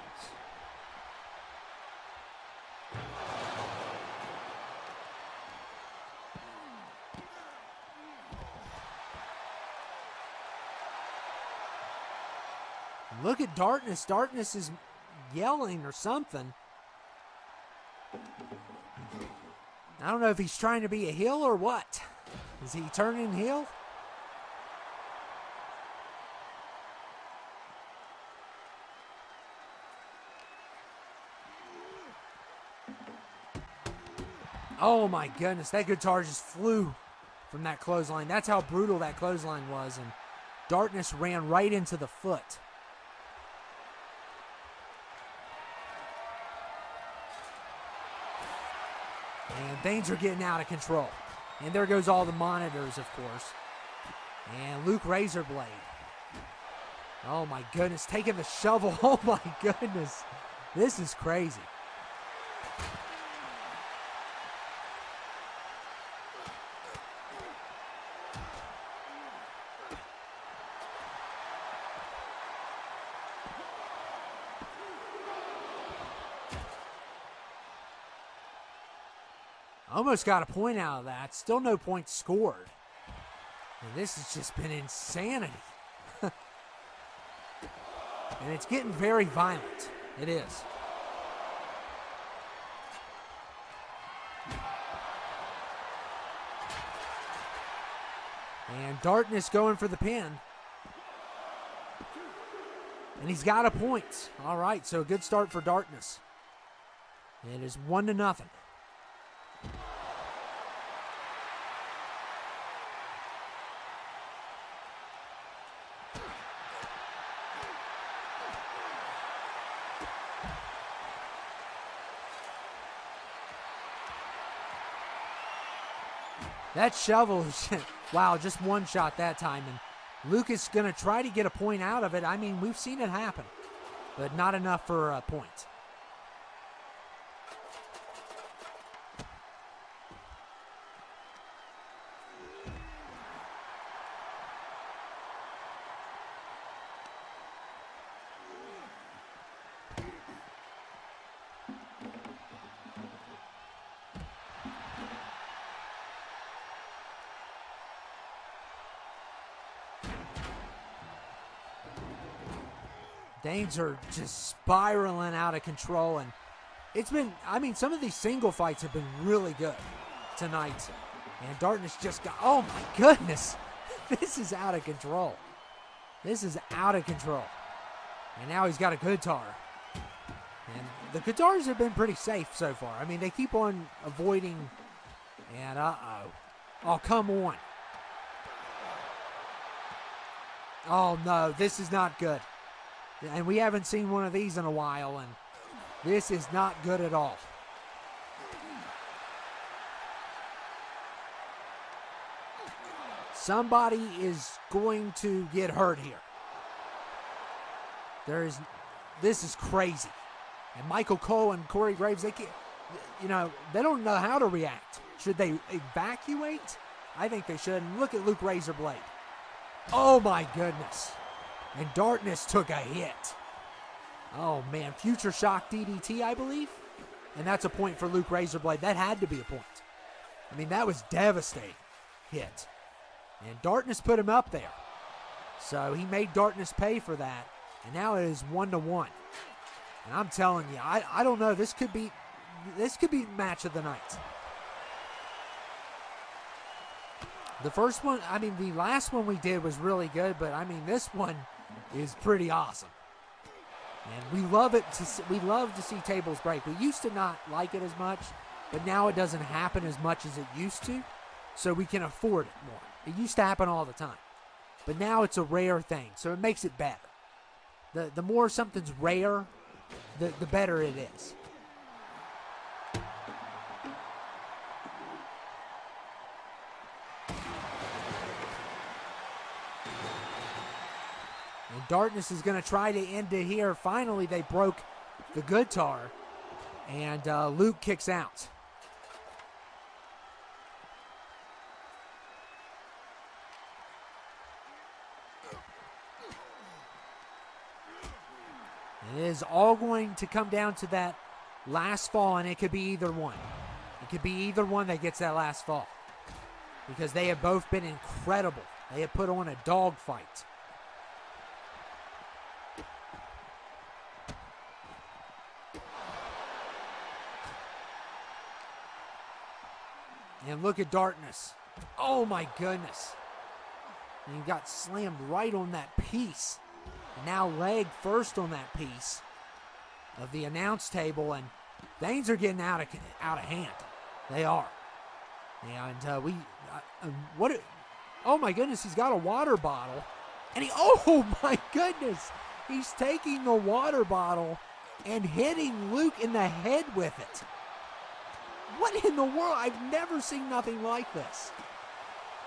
Look at Darkness. Darkness is yelling or something. I don't know if he's trying to be a heel or what. Is he turning heel? Oh my goodness, that guitar just flew from that clothesline. That's how brutal that clothesline was, and Darkness ran right into the foot. And things are getting out of control. And there goes all the monitors, of course. And Luke Razorblade. Oh my goodness, taking the shovel. Oh my goodness. This is crazy. Almost got a point out of that. Still no points scored. And this has just been insanity. And it's getting very violent. It is. And Darkness going for the pin. And he's got a point. All right, so a good start for Darkness. It is 1-0. That shovel, wow, just one shot that time. And Luke is going to try to get a point out of it. I mean, we've seen it happen, but not enough for a point. Things are just spiraling out of control, and it's been, I mean, some of these single fights have been really good tonight. And Darkness just got, oh my goodness, this is out of control. This is out of control. And now he's got a guitar. And the guitars have been pretty safe so far. I mean, they keep on avoiding, and oh, come on. Oh no, this is not good. And we haven't seen one of these in a while, and this is not good at all. Somebody is going to get hurt here. This is crazy. And Michael Cole and Corey Graves, they don't know how to react. Should they evacuate? I think they should. And look at Luke Razorblade. Oh my goodness. And Darkness took a hit. Oh man, Future Shock DDT, I believe. And that's a point for Luke Razorblade. That had to be a point. I mean, that was devastating hit. And Darkness put him up there. So he made Darkness pay for that. And now it is 1-1. And I'm telling you, I don't know. This could be match of the night. The first one, the last one we did was really good, but this one is pretty awesome. And we love to see tables break. We used to not like it as much, but now it doesn't happen as much as it used to, so we can afford it more. It used to happen all the time, but now it's a rare thing, so it makes it better. The more something's rare, the better it is. And Darkness is going to try to end it here. Finally, they broke the guitar, and Luke kicks out. It is all going to come down to that last fall, and it could be either one. It could be either one that gets that last fall, because they have both been incredible. They have put on a dog fight. And look at Darkness. Oh my goodness. And he got slammed right on that piece. And now leg first on that piece of the announce table, and things are getting out of hand. They are. And oh my goodness, he's got a water bottle, and oh my goodness, he's taking the water bottle and hitting Luke in the head with it. What in the world? I've never seen nothing like this.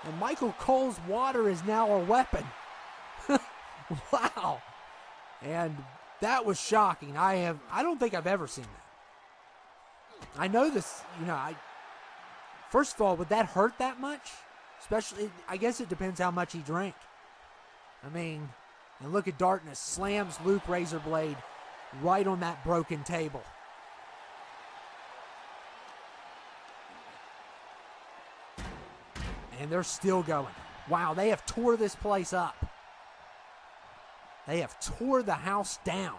And Michael Cole's water is now a weapon. Wow. And that was shocking. I don't think I've ever seen that. I know this, first of all, would that hurt that much? Especially, I guess it depends how much he drank. And look at Darkness. Slams Luke Razorblade right on that broken table. And they're still going. Wow, they have tore this place up. They have tore the house down.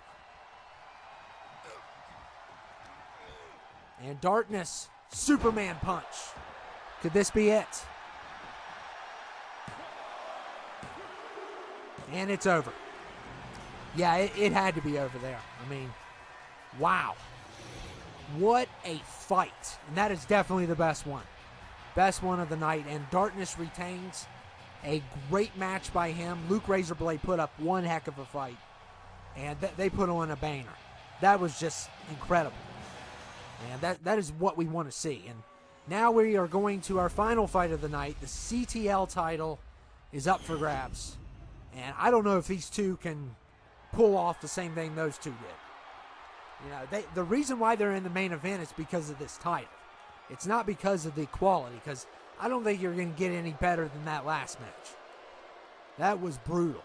And Darkness, Superman punch. Could this be it? And it's over. Yeah, it had to be over there. Wow. What a fight. And that is definitely the best one. Best one of the night. And Darkness retains. A great match by him. Luke Razorblade put up one heck of a fight. And they put on a banger. That was just incredible. And that is what we want to see. And now we are going to our final fight of the night. The CTL title is up for grabs. And I don't know if these two can pull off the same thing those two did. The reason why they're in the main event is because of this title. It's not because of the quality, because I don't think you're going to get any better than that last match. That was brutal.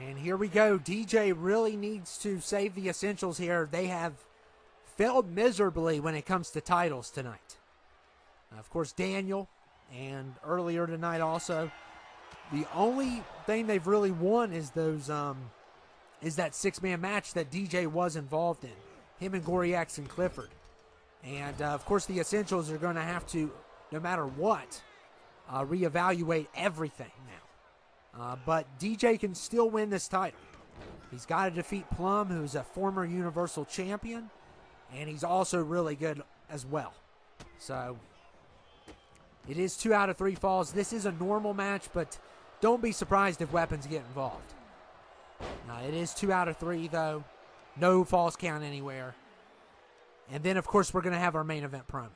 And here we go. DJ really needs to save the essentials here. They have failed miserably when it comes to titles tonight. Of course, Daniel, and earlier tonight also. The only thing they've really won is those is that six-man match that DJ was involved in. Him and Gorey and Clifford. And, of course, the Essentials are going to have to, no matter what, reevaluate everything now. But DJ can still win this title. He's got to defeat Plum, who's a former Universal Champion, and he's also really good as well. So, it is 2 out of 3 falls. This is a normal match, but don't be surprised if weapons get involved. It is 2 out of 3, though. No falls count anywhere. And then, of course, we're going to have our main event promo.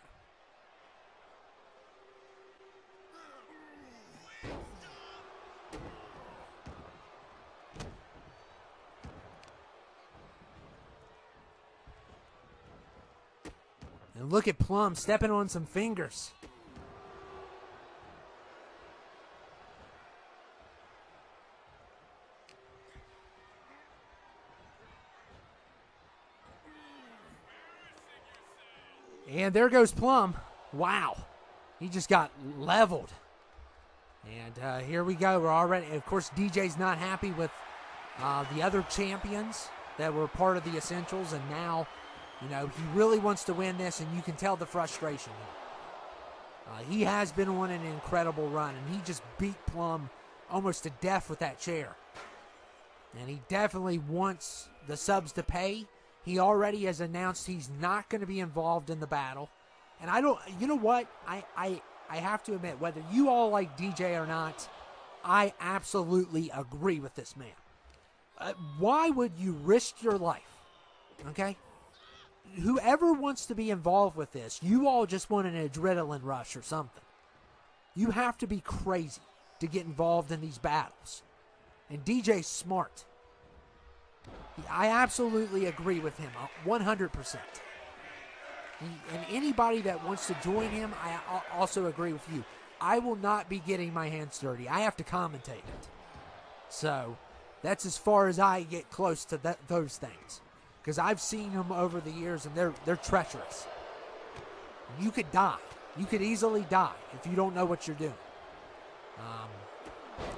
And look at Plum stepping on some fingers. And there goes Plum. Wow. He just got leveled. And here we go. We're already, of course, DJ's not happy with the other champions that were part of the Essentials. And now, you know, he really wants to win this, and you can tell the frustration here. He has been on an incredible run, and he just beat Plum almost to death with that chair. And he definitely wants the subs to pay. He already has announced he's not going to be involved in the battle. And I don't, you know what? I have to admit, whether you all like DJ or not, I absolutely agree with this man. Why would you risk your life? Okay? Whoever wants to be involved with this, you all just want an adrenaline rush or something. You have to be crazy to get involved in these battles. And DJ's smart. I absolutely agree with him, 100%. And anybody that wants to join him, I also agree with you. I will not be getting my hands dirty. I have to commentate it. So that's as far as I get close to those things. Because I've seen them over the years, and they're treacherous. You could die. You could easily die if you don't know what you're doing.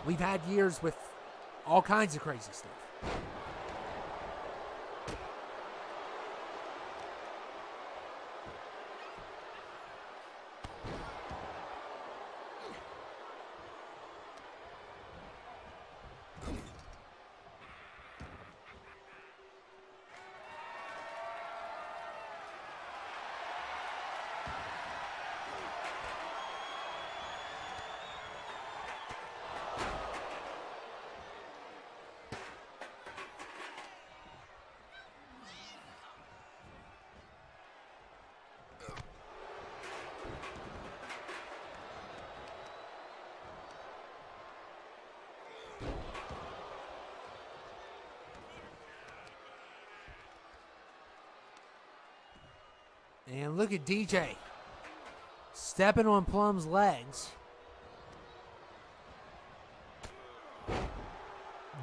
We've had years with all kinds of crazy stuff. And look at DJ stepping on Plum's legs.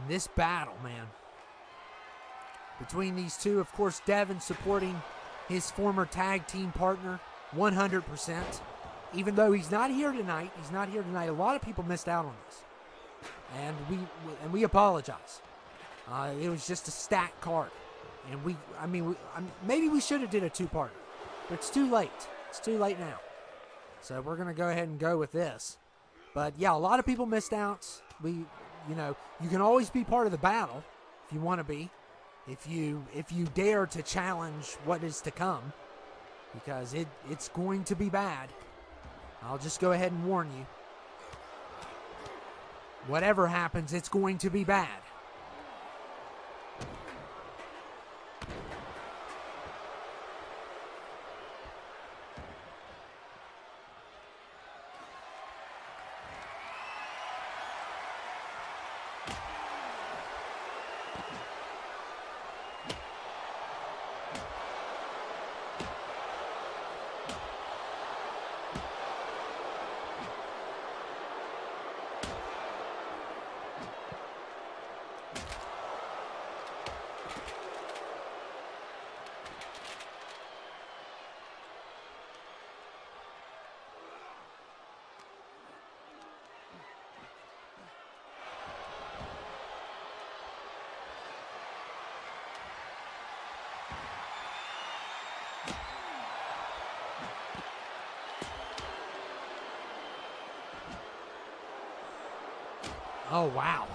This battle, man. Between these two, of course, Devin supporting his former tag team partner 100%. Even though he's not here tonight, a lot of people missed out on this. And we apologize. It was just a stacked card. And maybe we should have did a two-parter. But it's too late. It's too late now. So we're going to go ahead and go with this. But yeah, a lot of people missed out. You can always be part of the battle if you want to be. If you dare to challenge what is to come. Because it's going to be bad. I'll just go ahead and warn you. Whatever happens, it's going to be bad. Oh, wow.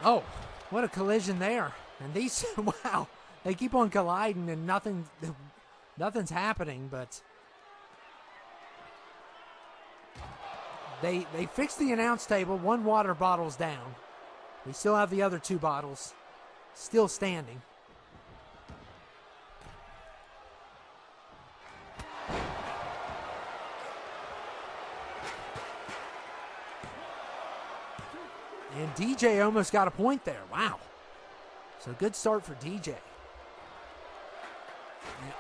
Oh, what a collision there. And these, wow, they keep on colliding and nothing's happening, but they fixed the announce table. One water bottle's down. We still have the other two bottles still standing. And DJ almost got a point there. Wow. So good start for DJ.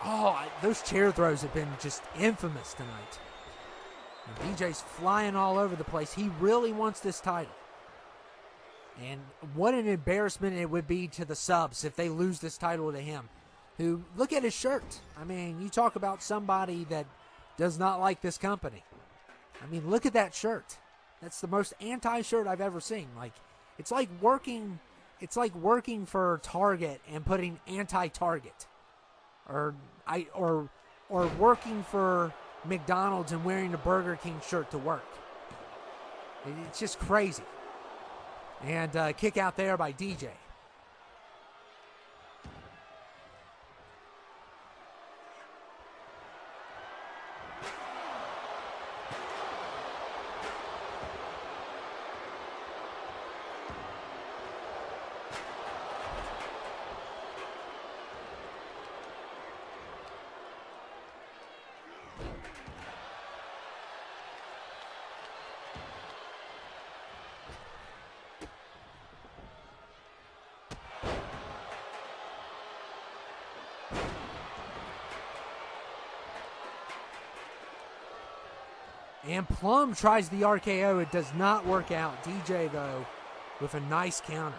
And, those chair throws have been just infamous tonight. And DJ's flying all over the place. He really wants this title. And what an embarrassment it would be to the subs if they lose this title to him. Who, look at his shirt. I mean, you talk about somebody that does not like this company. I mean, look at that shirt. That's the most anti-shirt I've ever seen. Like, it's like working for Target and putting anti-Target. Or working for McDonald's and wearing a Burger King shirt to work. It's just crazy. And kick out there by DJ. And Plum tries the RKO. It does not work out. DJ, though, with a nice counter.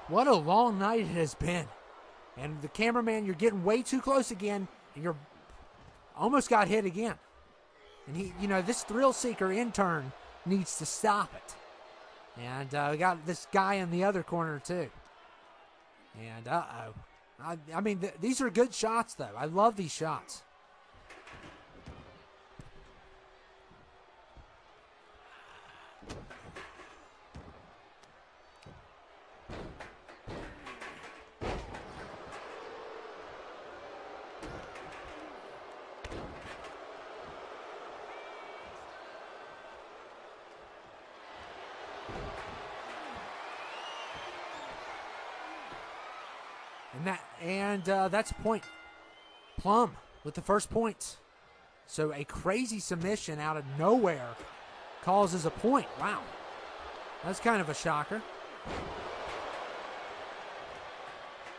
What a long night it has been. And the cameraman, you're getting way too close again, and you're almost got hit again. And this thrill seeker intern needs to stop it. And we got this guy in the other corner too. And I mean, these are good shots though. I love these shots. And that's a point. Plum with the first point. So a crazy submission out of nowhere causes a point. Wow. That's kind of a shocker.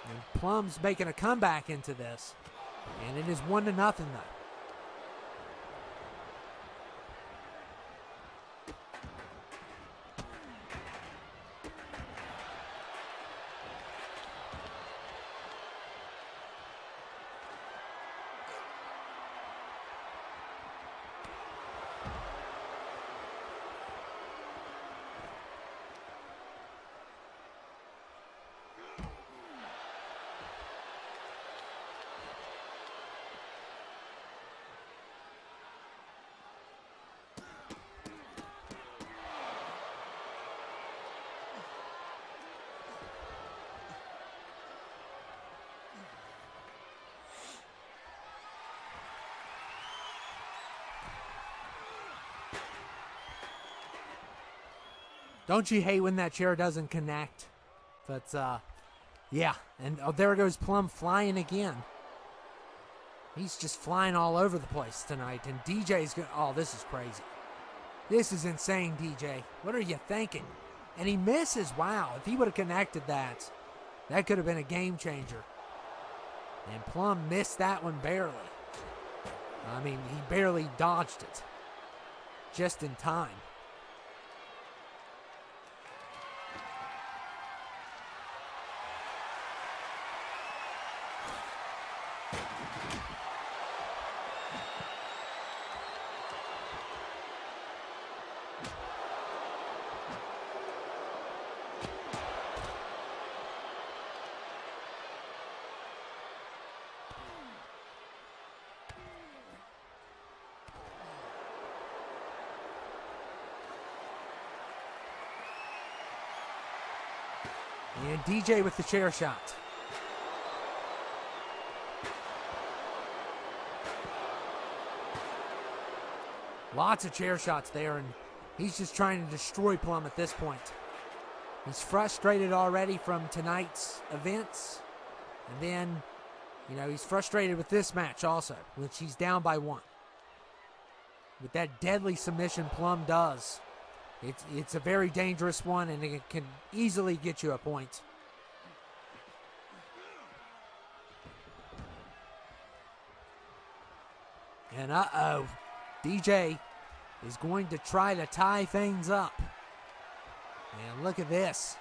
And Plum's making a comeback into this. And it is 1-0 though. Don't you hate when that chair doesn't connect? But, yeah. And there goes Plum flying again. He's just flying all over the place tonight. And DJ's going, oh, this is crazy. This is insane, DJ. What are you thinking? And he misses. Wow, if he would have connected that, that could have been a game changer. And Plum missed that one barely. I mean, he barely dodged it. Just in time. And DJ with the chair shot. Lots of chair shots there, and he's just trying to destroy Plum at this point. He's frustrated already from tonight's events. And then, he's frustrated with this match also, which he's down by 1. With that deadly submission Plum does. It's a very dangerous one, and it can easily get you a point. And DJ is going to try to tie things up. And look at this.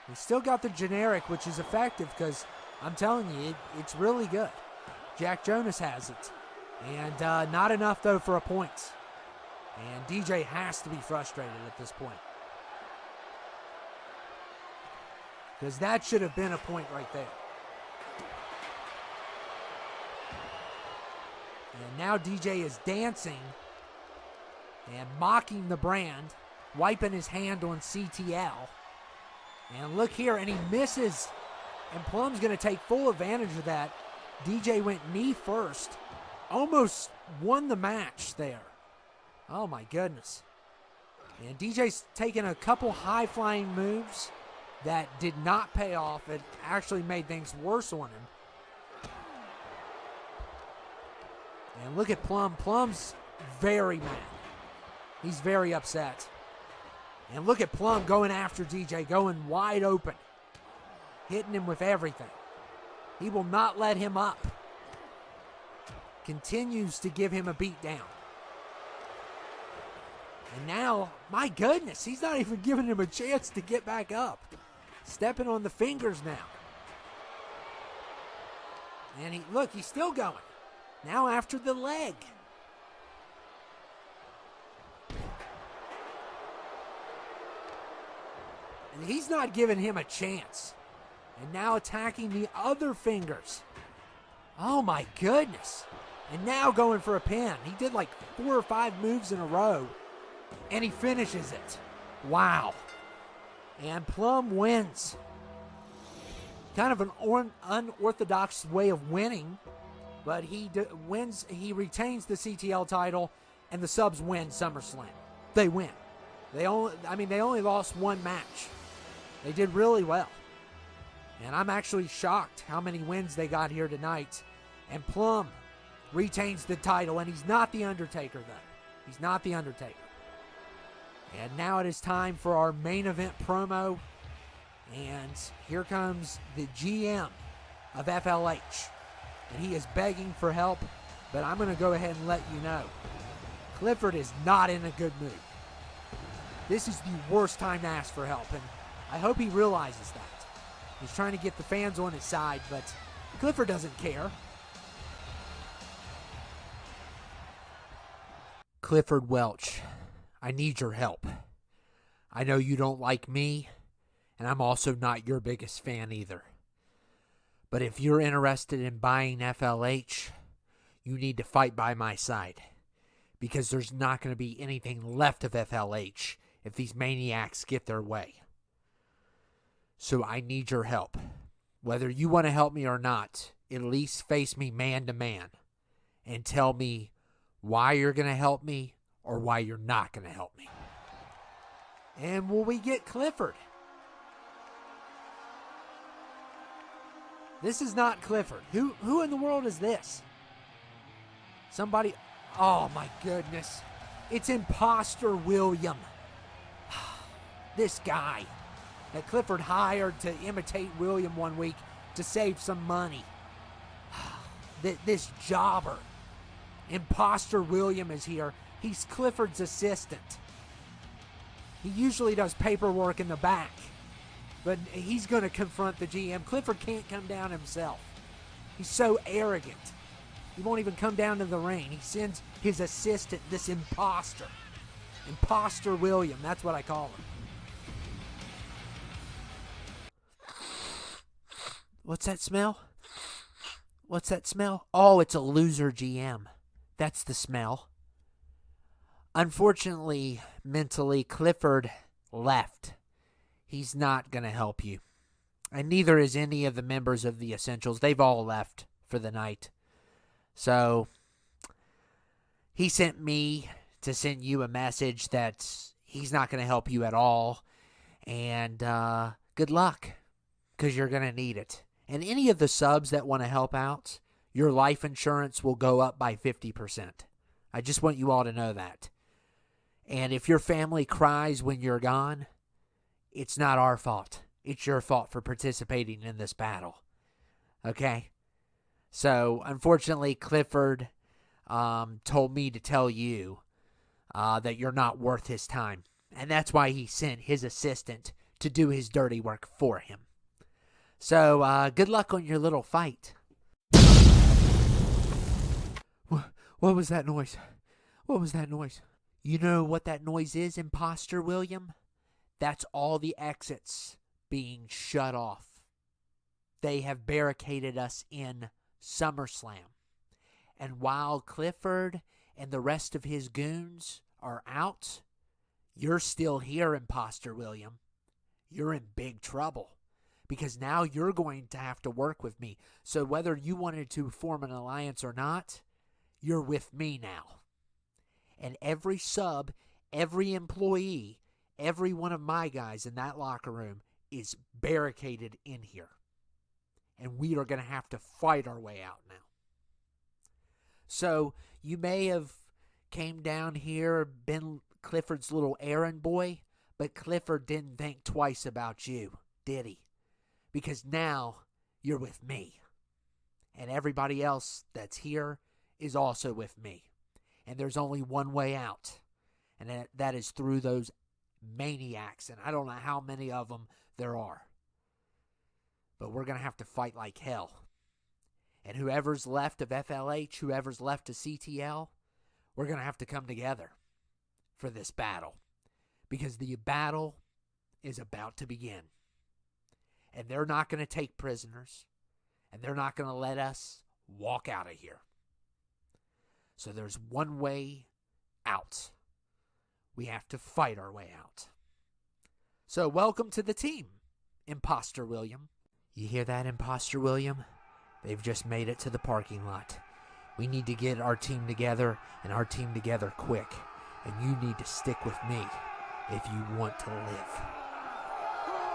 He's still got the generic, which is effective because I'm telling you, it's really good. Jack Jonas has it. And not enough, though, for a point. And DJ has to be frustrated at this point. Because that should have been a point right there. And now DJ is dancing and mocking the brand, wiping his hand on CTL. And look here, and he misses. And Plum's going to take full advantage of that. DJ went knee first. Almost won the match there. Oh my goodness. And DJ's taken a couple high-flying moves that did not pay off. It actually made things worse on him. And look at Plum. Plum's very mad. He's very upset. And look at Plum going after DJ, going wide open. Hitting him with everything. He will not let him up. Continues to give him a beat down. And now, my goodness, he's not even giving him a chance to get back up. Stepping on the fingers now. And look, he's still going. Now after the leg. And he's not giving him a chance. And now attacking the other fingers. Oh my goodness. And now going for a pin. He did like 4 or 5 moves in a row. And he finishes it. Wow. And Plum wins. Kind of an unorthodox way of winning. But he wins. He retains the CTL title. And the subs win SummerSlam. They win. They only lost 1 match. They did really well. And I'm actually shocked how many wins they got here tonight. And Plum retains the title. And he's not The Undertaker, though. He's not The Undertaker. And now it is time for our main event promo. And here comes the GM of FLH. And he is begging for help. But I'm going to go ahead and let you know. Clifford is not in a good mood. This is the worst time to ask for help. And I hope he realizes that. He's trying to get the fans on his side. But Clifford doesn't care. Clifford Welch, I need your help. I know you don't like me, and I'm also not your biggest fan either. But if you're interested in buying FLH, you need to fight by my side. Because there's not going to be anything left of FLH if these maniacs get their way. So I need your help. Whether you want to help me or not, at least face me man to man and tell me why you're going to help me or why you're not going to help me. And will we get Clifford? This is not Clifford. Who in the world is this? Somebody, oh my goodness. It's Imposter William. This guy that Clifford hired to imitate William one week to save some money. This jobber. Imposter William is here. He's Clifford's assistant. He usually does paperwork in the back, but he's going to confront the GM. Clifford can't come down himself. He's so arrogant. He won't even come down to the ring. He sends his assistant, this imposter. Imposter William, that's what I call him. What's that smell? What's that smell? Oh, it's a loser GM. That's the smell. Unfortunately, mentally, Clifford left. He's not going to help you. And neither is any of the members of the Essentials. They've all left for the night. So, he sent me to send you a message that he's not going to help you at all. And good luck, because you're going to need it. And any of the subs that want to help out, your life insurance will go up by 50%. I just want you all to know that. And if your family cries when you're gone, it's not our fault. It's your fault for participating in this battle. Okay? So, unfortunately, Clifford told me to tell you that you're not worth his time. And that's why he sent his assistant to do his dirty work for him. So, good luck on your little fight. What was that noise? What was that noise? You know what that noise is, Imposter William? That's all the exits being shut off. They have barricaded us in SummerSlam. And while Clifford and the rest of his goons are out, you're still here, Imposter William. You're in big trouble. Because now you're going to have to work with me. So whether you wanted to form an alliance or not, you're with me now. And every sub, every employee, every one of my guys in that locker room is barricaded in here. And we are going to have to fight our way out now. So you may have came down here, been Clifford's little errand boy, but Clifford didn't think twice about you, did he? Because now you're with me. And everybody else that's here is also with me. And there's only one way out. And that is through those maniacs. And I don't know how many of them there are. But we're going to have to fight like hell. And whoever's left of FLH, whoever's left of CTL, we're going to have to come together for this battle. Because the battle is about to begin. And they're not going to take prisoners. And they're not going to let us walk out of here. So there's one way out. We have to fight our way out. So welcome to the team, Imposter William. You hear that, Imposter William? They've just made it to the parking lot. We need to get our team together, and our team together quick. And you need to stick with me if you want to live.